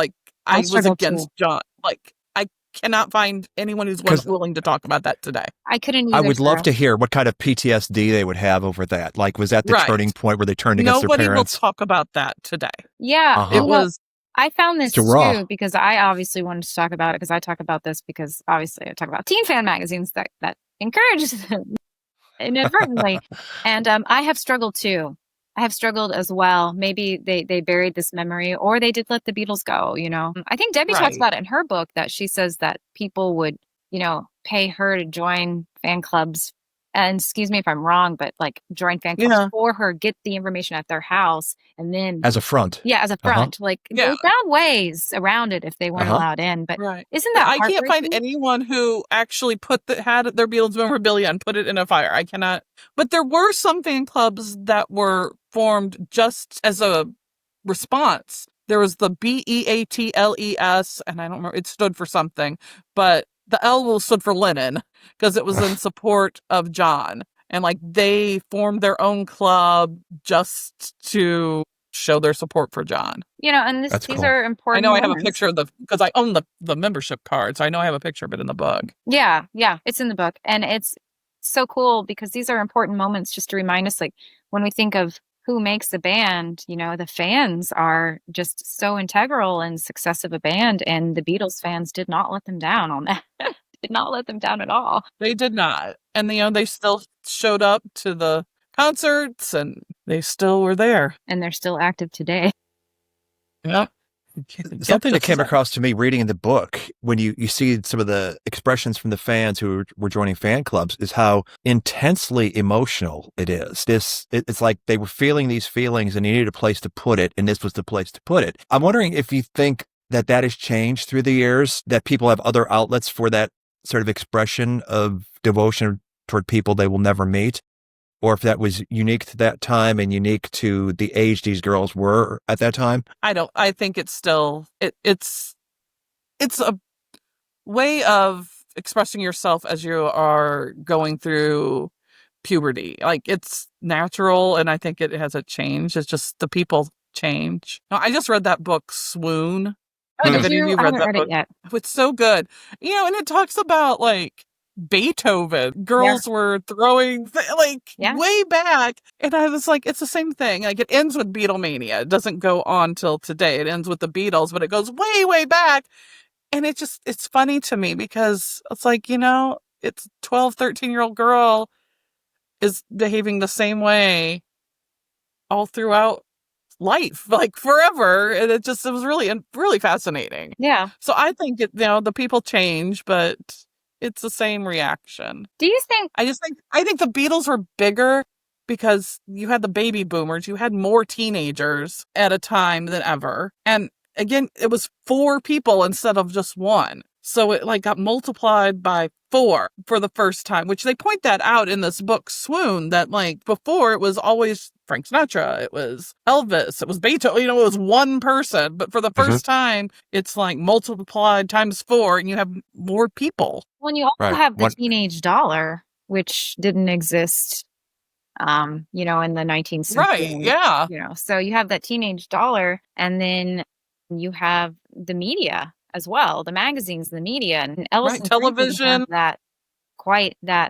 I was against John. I cannot find anyone who's willing to talk about that today. I couldn't either. I would love to hear what kind of PTSD they would have over that. Was that the turning point where they turned against their parents? Nobody will talk about that today. Yeah. It was... I found this too because I obviously wanted to talk about it because I talk about this because obviously I talk about teen fan magazines that encourage them inadvertently. And I have struggled too. I have struggled as well. Maybe they buried this memory or they did let the Beatles go, I think Debbie talks about it in her book that she says that people would, pay her to join fan clubs. And excuse me if I'm wrong, but join fan clubs for her, get the information at their house, and then as a front. Yeah, as a front. They found ways around it if they weren't allowed in. But isn't that I can't find anyone who actually had their Beatles memorabilia and put it in a fire. I cannot. But there were some fan clubs that were formed just as a response. There was the BEATLES, and I don't remember, it stood for something, but the L stood for Lennon because it was in support of John. And they formed their own club just to show their support for John. And these are important. I know moments. I have a picture of because I own the membership card. So I know I have a picture of it in the book. Yeah. It's in the book. And it's so cool because these are important moments just to remind us, when we think of who makes the band, the fans are just so integral in success of a band, and the Beatles fans did not let them down on that. Did not let them down at all. They did not. And they still showed up to the concerts and they still were there. And they're still active today. Yeah. Something that came across to me reading in the book when you see some of the expressions from the fans who were joining fan clubs is how intensely emotional it is. It's like they were feeling these feelings and they needed a place to put it, and this was the place to put it. I'm wondering if you think that has changed through the years, that people have other outlets for that sort of expression of devotion toward people they will never meet, or if that was unique to that time and unique to the age these girls were at that time. I think it's still, it's a way of expressing yourself as you are going through puberty. It's natural, and I think it hasn't changed. It's just the people change. No, I just read that book, Swoon. Oh, did you? I haven't read it yet. It's so good. And it talks about Beethoven. Girls were throwing way back. And I was like, it's the same thing. It ends with Beatlemania. It doesn't go on till today. It ends with the Beatles, but it goes way, way back. And it's funny to me because it's it's 12, 13-year-old girl is behaving the same way all throughout life, forever. And it was really, really fascinating. Yeah. So I think the people change, but it's the same reaction. Do you think? I think the Beatles were bigger because you had the baby boomers. You had more teenagers at a time than ever. And again, it was 4 people instead of just one. So it like got multiplied by 4 for the first time, which they point that out in this book, Swoon, that like before it was always Frank Sinatra, it was Elvis, it was Beethoven, it was one person. But for the first time, it's like multiplied times 4 and you have more people. Well, and you also have the teenage dollar, which didn't exist, in the 19th century. Right, yeah. So you have that teenage dollar, and then you have the media as well, the magazines, the media, and Ellison television, that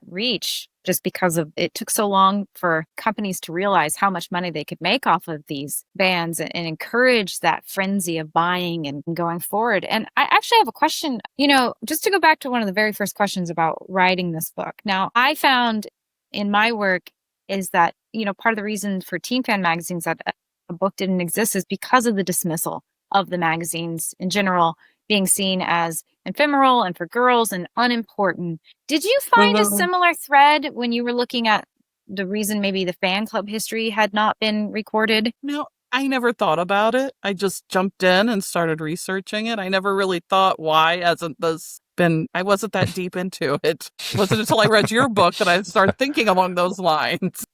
reach, just because of it took so long for companies to realize how much money they could make off of these bands and encourage that frenzy of buying and going forward. And I actually have a question, just to go back to one of the very first questions about writing this book. Now, I found in my work is that, part of the reason for teen fan magazines that a book didn't exist is because of the dismissal of the magazines in general being seen as ephemeral and for girls and unimportant. Did you find a similar thread when you were looking at the reason maybe the fan club history had not been recorded? No, I never thought about it. I just jumped in and started researching it. I never really thought why I wasn't that deep into it. It wasn't until I read your book that I started thinking along those lines.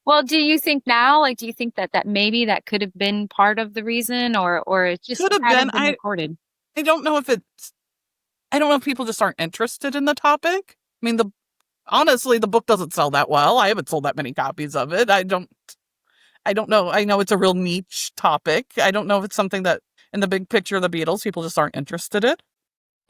Well, do you think now, do you think that maybe that could have been part of the reason or it just could have been recorded? I don't know if people just aren't interested in the topic. I mean, honestly, the book doesn't sell that well. I haven't sold that many copies of it. I don't know. I know it's a real niche topic. I don't know if it's something that in the big picture of the Beatles, people just aren't interested in.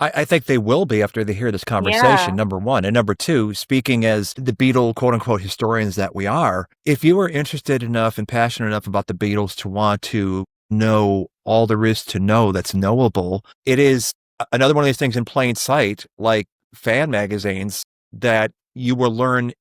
I think they will be after they hear this conversation, number one. And number two, speaking as the Beatle, quote unquote, historians that we are, if you are interested enough and passionate enough about the Beatles to want to know all there is to know that's knowable, it is another one of these things in plain sight, like fan magazines, that you will learn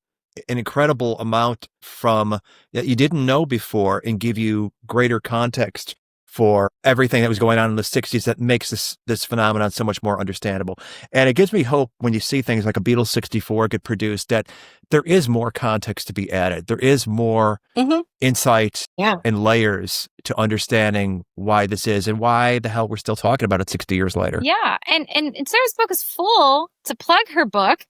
an incredible amount from that you didn't know before and give you greater context for everything that was going on in the 60s that makes this phenomenon so much more understandable. And it gives me hope when you see things like a Beatles 64 get produced, that there is more context to be added. There is more insight and layers to understanding why this is and why the hell we're still talking about it 60 years later. Yeah. And Sarah's book is full, to plug her book.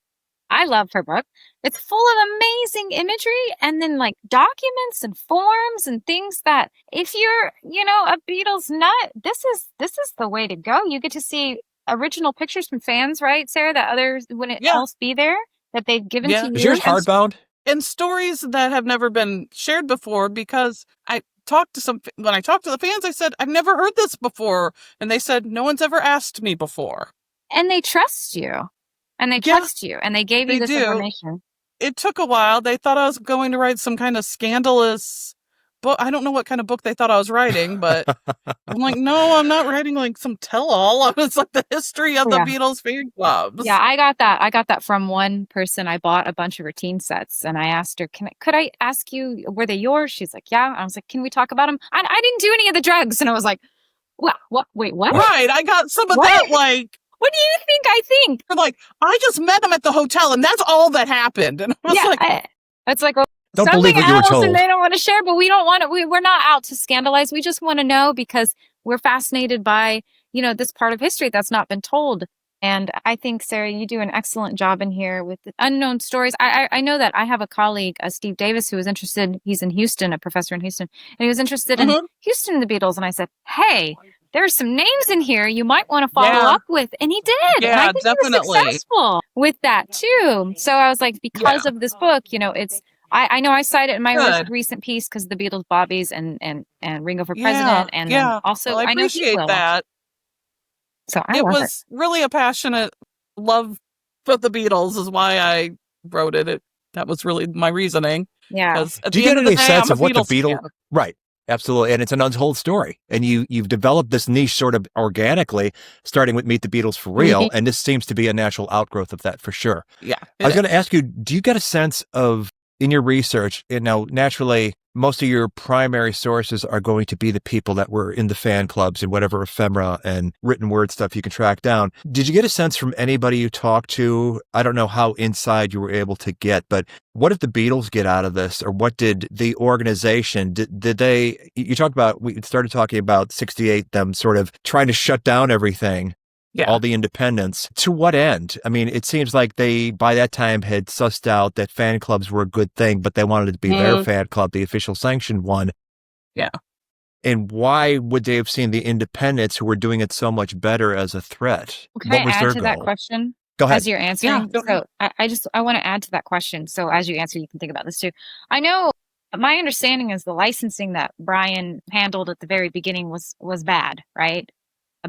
I love her book. It's full of amazing imagery and then like documents and forms and things that if you're, a Beatles nut, this is the way to go. You get to see original pictures from fans, right, Sarah, that others wouldn't else be there, that they've given to you. Is yours hardbound? And stories that have never been shared before, because when I talked to the fans, I said, I've never heard this before. And they said, no one's ever asked me before. And they trust you. And they trust you, and they gave you this information. It took a while. They thought I was going to write some kind of scandalous book. I don't know what kind of book they thought I was writing, but I'm like, no, I'm not writing like some tell-all. It's like the history of the Beatles fan clubs. Yeah, I got that. I got that from one person. I bought a bunch of her teen sets, and I asked her, could I ask you, were they yours? She's like, yeah. I was like, can we talk about them? I didn't do any of the drugs. And I was like, what? Wait, what? Right. I got some of that, like... What do you think I think? They're like, I just met them at the hotel, and that's all that happened. And I was like... It's like, don't believe what you were told. And they don't want to share, but we don't want to. We're not out to scandalize. We just want to know because we're fascinated by, this part of history that's not been told. And I think, Sarah, you do an excellent job in here with the unknown stories. I know that I have a colleague, Steve Davis, who was interested. He's in Houston, a professor in Houston, and he was interested in Houston and the Beatles. And I said, hey, there's some names in here you might want to follow up with. And he did. Yeah, and I think definitely. he was successful with that too. So I was like, because of this book, it's, I know I cite it in my most recent piece because the Beatles, Bobbies and Ringo for president. And then also, I appreciate that. So it was really a passionate love for the Beatles is why I wrote it. That was really my reasoning. Yeah. Do you get any sense of what the Beatles... Right. Absolutely. And it's an untold story. And you've developed this niche sort of organically, starting with Meet the Beatles for Real. And this seems to be a natural outgrowth of that for sure. Yeah. I was going to ask you, do you get a sense of, in your research, naturally, most of your primary sources are going to be the people that were in the fan clubs and whatever ephemera and written word stuff you can track down. Did you get a sense from anybody you talked to? I don't know how inside you were able to get, but what did the Beatles get out of this? Or what did the organization, did they, you talked about, we started talking about 68, them sort of trying to shut down everything. Yeah. All the independents. To what end? I mean, it seems like they, by that time, had sussed out that fan clubs were a good thing, but they wanted it to be their fan club, the official sanctioned one. Yeah. And why would they have seen the independents who were doing it so much better as a threat? Can What I was add their to goal? that question? Go ahead. As you're answering. Yeah, So I want to add to that question. So as you answer, you can think about this too. I know my understanding is the licensing that Brian handled at the very beginning was bad, right?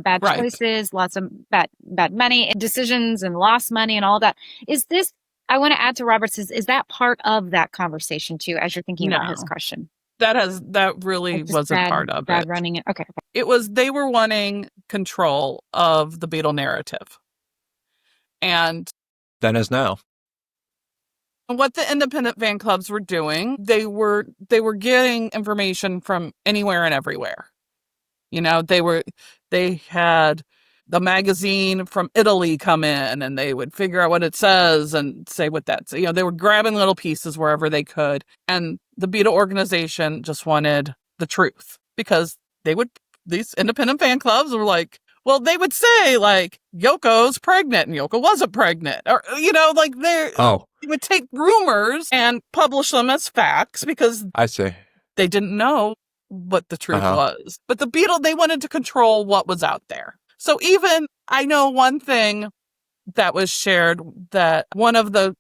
Bad Right. choices, lots of bad money decisions and lost money and all that. Is this, I want to add to Robert's, is that part of that conversation too, as you're thinking about his No. question? That really Like just wasn't part of bad it. running it. Okay. It was, they were wanting control of the Beatle narrative. And Then as now. what the independent fan clubs were doing, they were getting information from anywhere and everywhere. You know, they had the magazine from Italy come in and they would figure out what it says and say what that's, you know, they were grabbing little pieces wherever they could. And the Beatle organization just wanted the truth because these independent fan clubs were like, well, they would say like Yoko's pregnant and Yoko wasn't pregnant, or, you know, like they would take rumors and publish them as facts because I see. they didn't know what the truth was. But the Beatles, they wanted to control what was out there. So even, I know one thing that was shared, that one of the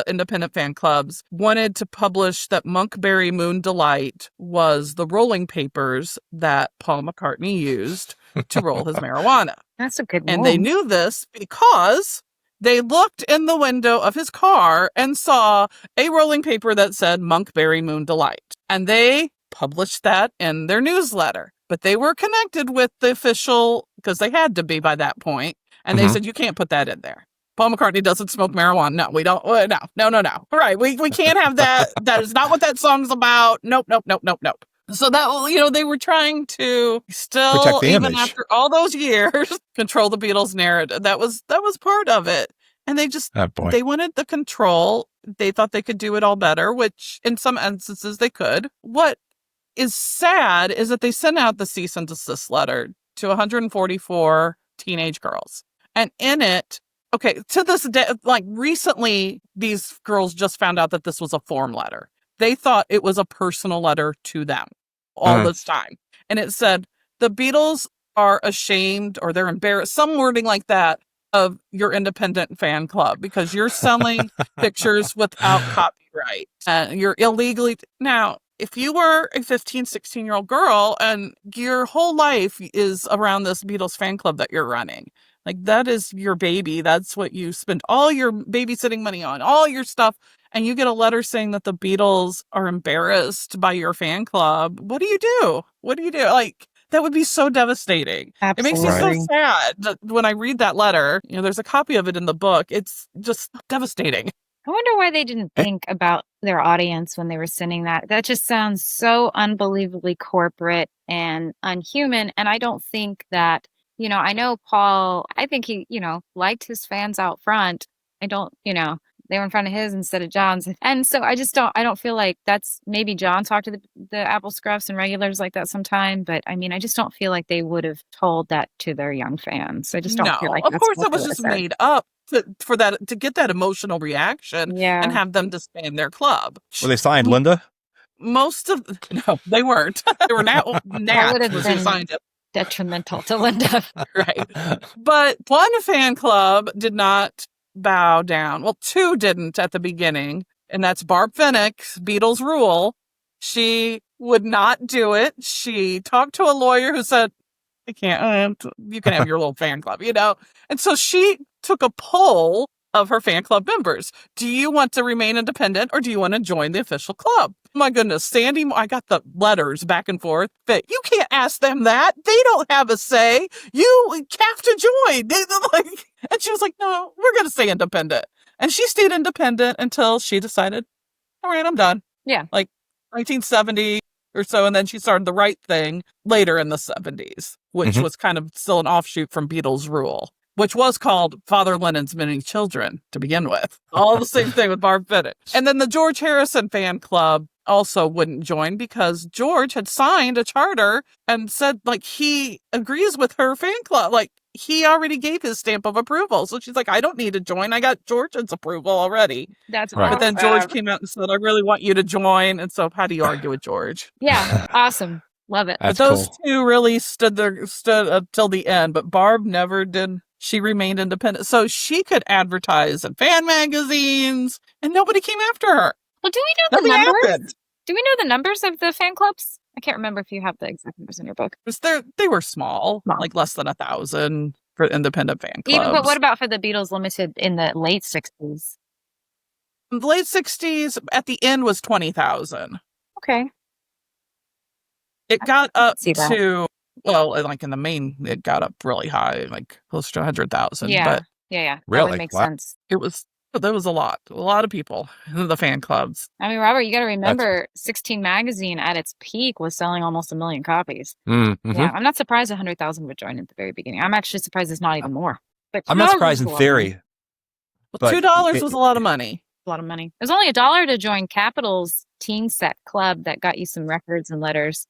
independent fan clubs wanted to publish that Monkberry Moon Delight was the rolling papers that Paul McCartney used to roll his marijuana. That's a good one. And they knew this because they looked in the window of his car and saw a rolling paper that said Monkberry Moon Delight. And they published that in their newsletter. But they were connected with the official, because they had to be by that point. And they said, you can't put that in there. Paul McCartney doesn't smoke marijuana. No, we don't. No. Right. We can't have that. That is not what that song's about. Nope. So that, you know, they were trying to still, protect the even image. after all those years, control the Beatles narrative. That was part of it. And they just, they wanted the control. They thought they could do it all better, which in some instances they could. What is sad is that they sent out the cease and desist letter to 144 teenage girls. And in it, okay, to this day, like recently, these girls just found out that this was a form letter. They thought it was a personal letter to them all this time. And it said, the Beatles are ashamed or they're embarrassed, some wording like that, of your independent fan club because you're selling pictures without copyright. You're illegally. Now, if you were a 15, 16-year-old girl and your whole life is around this Beatles fan club that you're running, like that is your baby. That's what you spend all your babysitting money on, all your stuff. And you get a letter saying that the Beatles are embarrassed by your fan club. What do you do? Like, that would be so devastating. Absolutely. It makes me so sad that when I read that letter, you know, there's a copy of it in the book. It's just devastating. I wonder why they didn't think about their audience when they were sending that. That just sounds so unbelievably corporate and unhuman. And I don't think that, you know, I know Paul, I think he, you know, liked his fans out front. I don't, you know, they were in front of his instead of John's. And so I don't feel like that's, maybe John talked to the Apple Scruffs and regulars like that sometime. But I mean, I just don't feel like they would have told that to their young fans. I just don't feel like of that's course what that was they just would've said. made up for that, to get that emotional reaction and have them disband their club. Were they signed, Linda? No, they weren't. They were Nat was who signed it. Detrimental to Linda. Right. But one fan club did not bow down. Well, two didn't at the beginning, and that's Barb Finnick's Beatles Rule. She would not do it. She talked to a lawyer who said, I can't, you can have your little fan club, you know? And so she took a poll of her fan club members. Do you want to remain independent or do you want to join the official club? My goodness, Sandy, I got the letters back and forth, but you can't ask them that. They don't have a say. You have to join. And she was like, no, we're going to stay independent. And she stayed independent until she decided, all right, I'm done. Yeah. Like, 1970 or so, and then she started The Right Thing later in the 70s, which was kind of still an offshoot from Beatles Rule, which was called Father Lennon's Many Children to begin with. All the same thing with Barb Bennett. And then the George Harrison fan club also wouldn't join because George had signed a charter and said, like, he agrees with her fan club. Like, he already gave his stamp of approval. So she's like, I don't need to join. I got George's approval already. That's Right. But then George came out and said, I really want you to join. And so how do you argue with George? Yeah, awesome. Love it. That's But those cool. two really stood until the end. But Barb never did. She remained independent. So she could advertise in fan magazines and nobody came after her. Well, do we know the Nothing numbers? happened. Do we know the numbers of the fan clubs? I can't remember if you have the exact numbers in your book. They were small, like less than 1,000 for independent fan clubs. But what about for the Beatles Limited in the late 60s? In the late 60s, at the end was 20,000. Okay. It got up see that. to, well, like in the main, it got up really high, like close to 100,000. Yeah. But Yeah. That Really? would make Wow. sense. there was a lot of people in the fan clubs. I mean, Robert, you got to remember 16 magazine at its peak was selling almost 1 million copies. Mm-hmm. Yeah. I'm not surprised 100,000 would join at the very beginning. I'm actually surprised it's not even more. But I'm not $2 surprised is in a lot of theory. money. Well, But $2 it- was a lot of money. A lot of money. It was only $1 to join Capitol's teen set club that got you some records and letters.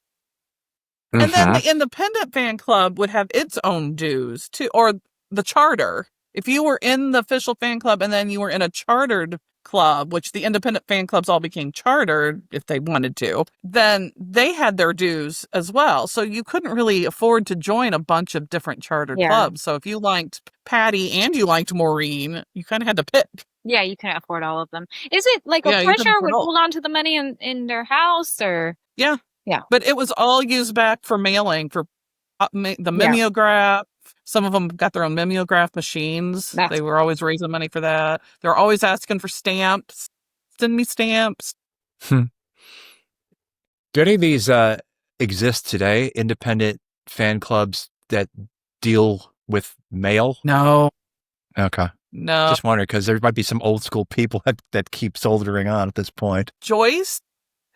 And then Mhm. the independent fan club would have its own dues too, or the charter. If you were in the official fan club and then you were in a chartered club, which the independent fan clubs all became chartered if they wanted to, then they had their dues as well. So you couldn't really afford to join a bunch of different chartered Yeah. clubs. So if you liked Patty and you liked Maureen, you kind of had to pick. Yeah, you couldn't afford all of them. Is it like Yeah, a you couldn't treasurer afford would all. hold on to the money in their house or? Yeah. Yeah. But it was all used back for mailing, for the mimeograph. Some of them got their own mimeograph machines. That's They were always raising money for that. They were always asking for stamps. Send me stamps. Do any of these exist today? Independent fan clubs that deal with mail? No. Okay. No. Just wondering because there might be some old school people that keep soldering on at this point. Joyce,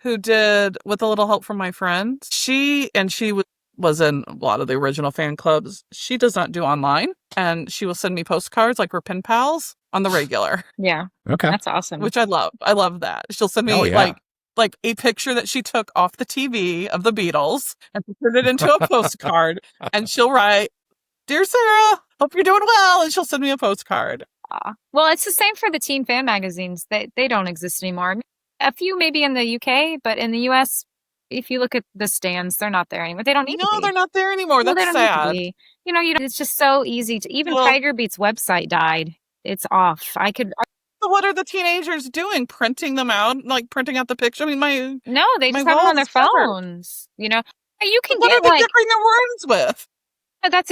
who did With a Little Help from My Friends, she was in a lot of the original fan clubs. She does not do online, and she will send me postcards like we're pen pals on the regular, Yeah. Okay. That's awesome. which I love. I love that. She'll send me Oh, yeah. like a picture that she took off the TV of the Beatles and put it into a postcard, and she'll write, "Dear Sarah, hope you're doing well," and she'll send me a postcard. Well, it's the same for the teen fan magazines. They don't exist anymore. A few maybe in the UK, but in the US, if you look at the stands, they're not there anymore. They don't need to No, be. they're not there anymore. Well, they That's don't need to sad. be. It's just so easy to. Even Well- Tiger Beat's website died. It's off. So what are the teenagers doing? Printing them out, like printing out the picture? I mean, No, they My just have them on their wall is covered. phones. You can what are get they like. decorating their rooms with? That's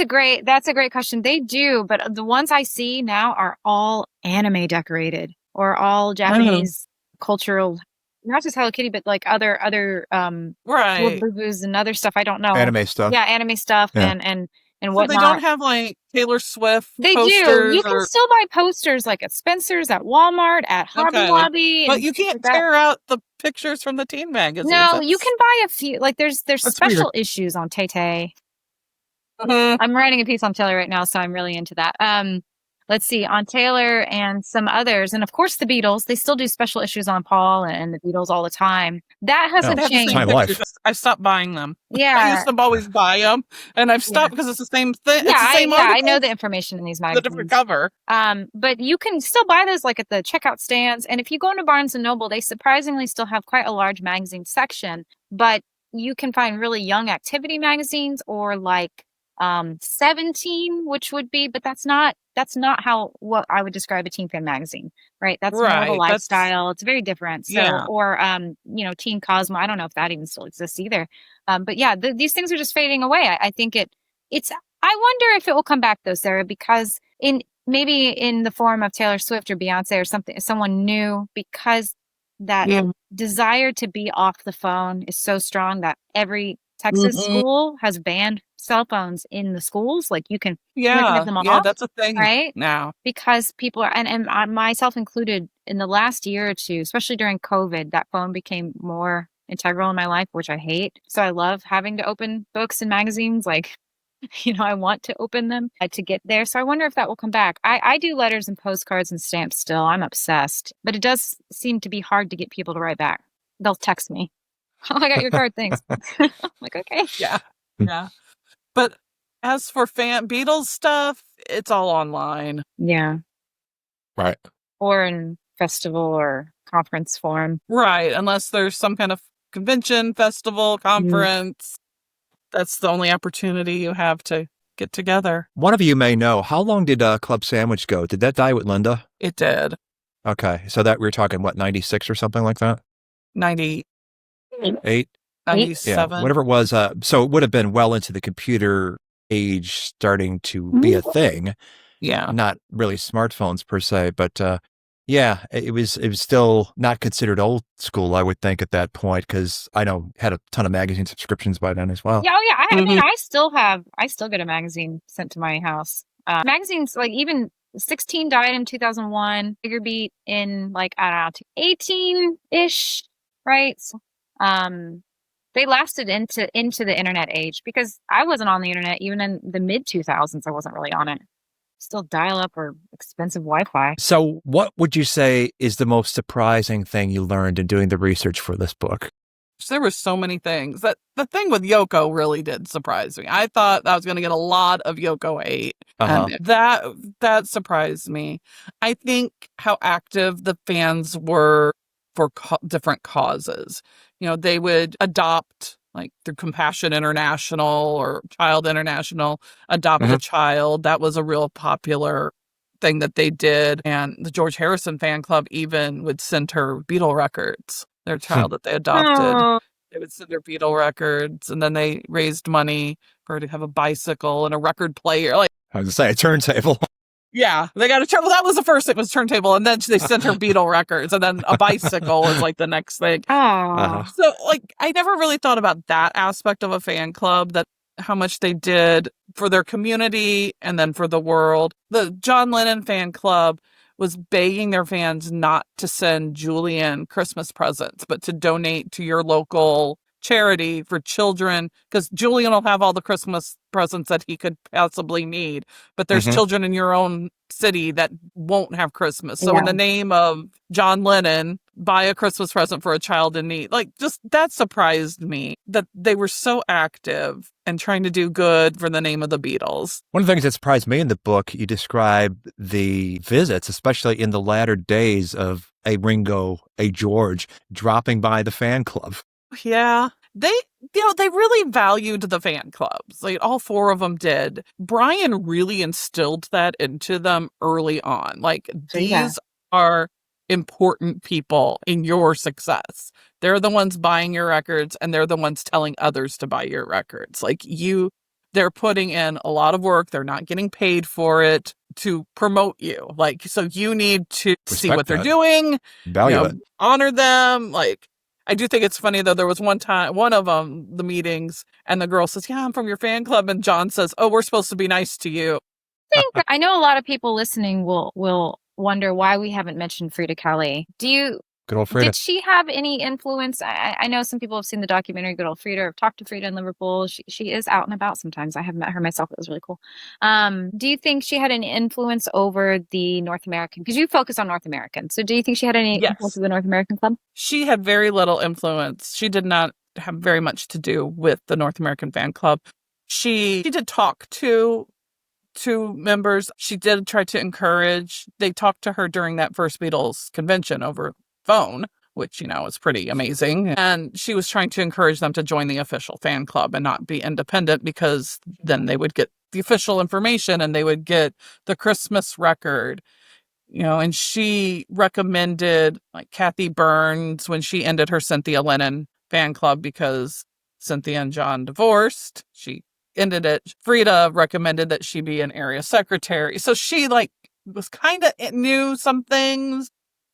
a great question. They do, but the ones I see now are all anime decorated or all Japanese cultural. Not just Hello Kitty, but like other Right. boo-boos and other stuff. I don't know. Anime stuff. Yeah, anime stuff Yeah. and So whatnot. they don't have like Taylor Swift They do. posters You can still buy posters like at Spencer's, at Walmart, at Hobby Okay. Lobby. but and you stuff can't like that. tear out the pictures from the teen magazines. No, you can buy a few. Like there's That's special issues on Tay. Mhm. I'm writing a piece on Taylor right now, so I'm really into that. Let's see, on Taylor and some others, and of course the Beatles. They still do special issues on Paul and the Beatles all the time. That hasn't They have the changed. same My life. pictures. I stopped buying them. I Yeah, used to always buy them, and I've stopped because it's the same thing. yeah, It's the same I know article, the information in these the different magazines. cover. But you can still buy those like at the checkout stands. And if you go into Barnes and Noble, they surprisingly still have quite a large magazine section. But you can find really young activity magazines or like 17, which would be, but that's not what I would describe a teen fan magazine, right? That's more of a Right, that's- lifestyle. It's very different. So, Yeah. or Teen Cosmo. I don't know if that even still exists either. But yeah, these things are just fading away. I think it's. I wonder if it will come back though, Sarah, because maybe in the form of Taylor Swift or Beyonce or something, someone new, because that Yeah. desire to be off the phone is so strong that every Texas school has banned cell phones in the schools. Like you can have them Yeah, off, that's a thing right? now. Because people are, and I, myself included, in the last year or two, especially during COVID, that phone became more integral in my life, which I hate. So I love having to open books and magazines. Like, I want to open them to get there. So I wonder if that will come back. I do letters and postcards and stamps still. I'm obsessed. But it does seem to be hard to get people to write back. They'll text me. Oh, I got your card. Thanks. I'm like, okay. Yeah. Yeah. But as for Beatles stuff, it's all online. Yeah. Right. Or in festival or conference form. Right. Unless there's some kind of convention, festival, conference. That's the only opportunity you have to get together. One of you may know, how long did Club Sandwich go? Did that die with Linda? It did. Okay. So that we were talking, what, 96 or something like that? 98, 8? 97. Yeah, whatever it was. So it would have been well into the computer age starting to be a thing. Yeah. Not really smartphones per se, but yeah, it was still not considered old school, I would think, at that point, because I know had a ton of magazine subscriptions by then as well. Yeah, I mean, I still get a magazine sent to my house. Magazines, like even 16 died in 2001, Bigger Beat in like, I don't know, 18-ish, right? So, they lasted into the internet age because I wasn't on the internet even in the mid 2000s. I wasn't really on it. Still dial up or expensive Wi-Fi. So what would you say is the most surprising thing you learned in doing the research for this book? There were so many things. That the thing with Yoko really did surprise me. I thought I was going to get a lot of Yoko hate. And that surprised me. I think how active the fans were for different causes. They would adopt, like through Compassion International or Child International, adopt a child. That was a real popular thing that they did. And the George Harrison fan club even would send her Beatle records, their child that they adopted. They would send her Beatle records, and then they raised money for her to have a bicycle and a record player. Like, I was going to say a turntable. Yeah, they got a turntable. That was the first thing, was turntable, and then they sent her Beatle records, and then a bicycle was like the next thing. So, like, I never really thought about that aspect of a fan club, that how much they did for their community and then for the world. The John Lennon fan club was begging their fans not to send Julian Christmas presents, but to donate to your local charity for children, because Julian will have all the Christmas presents that he could possibly need, but there's children in your own city that won't have Christmas. So in the name of John Lennon, buy a Christmas present for a child in need. Like, just that surprised me, that they were so active and trying to do good for the name of the Beatles. One of the things that surprised me in the book, you describe the visits, especially in the latter days of a Ringo, a George, dropping by the fan club. Yeah, they really valued the fan clubs. Like, all four of them did. Brian really instilled that into them early on. Like, these are important people in your success. They're the ones buying your records, and they're the ones telling others to buy your records. Like, they're putting in a lot of work. They're not getting paid for it to promote you. Like, so you need to see what they're doing, value it, honor them. Like, I do think it's funny, though. There was one time, one of them, the meetings, and the girl says, "Yeah, I'm from your fan club." And John says, "Oh, we're supposed to be nice to you." I know a lot of people listening will wonder why we haven't mentioned Freda Kelly. Good old Freda. Did she have any influence? I know some people have seen the documentary Good Old Freda, or talked to Freda in Liverpool. She is out and about sometimes. I have met her myself. It was really cool. Do you think she had any influence over the North American? Because you focus on North American. So do you think she had any influence over the North American club? She had very little influence. She did not have very much to do with the North American fan club. She did talk to members. She did try to encourage. They talked to her during that first Beatles convention over phone, which, is pretty amazing. And she was trying to encourage them to join the official fan club and not be independent, because then they would get the official information and they would get the Christmas record, and she recommended, like, Kathy Burns, when she ended her Cynthia Lennon fan club because Cynthia and John divorced, she ended it. Freda recommended that she be an area secretary. So she, like, was kind of knew some things.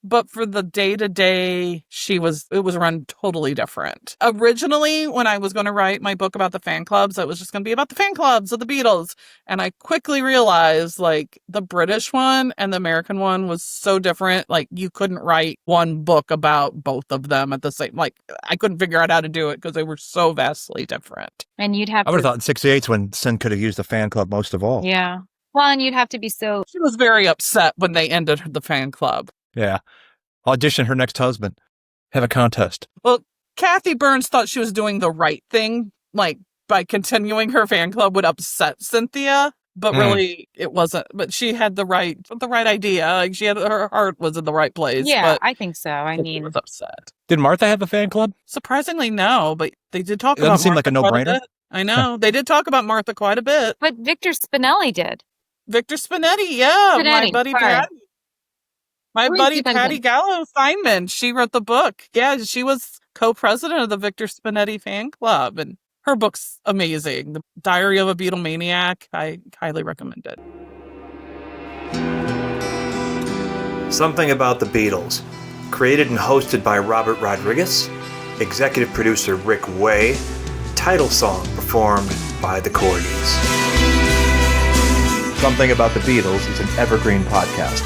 But for the day-to-day, it was run totally different. Originally, when I was going to write my book about the fan clubs, it was just going to be about the fan clubs of the Beatles. And I quickly realized, like, the British one and the American one was so different. Like, you couldn't write one book about both of them at the same, like, I couldn't figure out how to do it because they were so vastly different. And you'd have I would have to, thought in 68 when Sin could have used the fan club most of all. yeah. Well, and you'd have to be so, She was very upset when they ended the fan club. Yeah. Audition her next husband. Have a contest. Well, Kathy Burns thought she was doing the right thing, like, by continuing her fan club would upset Cynthia, but really it wasn't. But she had the right idea. Like, her heart was in the right place. yeah, but I think so. I Cynthia mean, was upset. Did Martha have a fan club? Surprisingly, no, but they did talk It doesn't about seem Martha like a quite no-brainer. bit. I know. They did talk about Martha quite a bit. but Victor Spinelli did. Victor Spinetti, yeah. My Spinetti, buddy sorry. Patty. My Who is buddy he then? Patty Gallo Feynman, she wrote the book. Yeah, she was co-president of the Victor Spinetti fan club, and her book's amazing. The Diary of a Beatlemaniac. I highly recommend it. Something About the Beatles. Created and hosted by Robert Rodriguez. Executive producer Rick Way. Title song performed by the Corgis. Something About the Beatles is an evergreen podcast.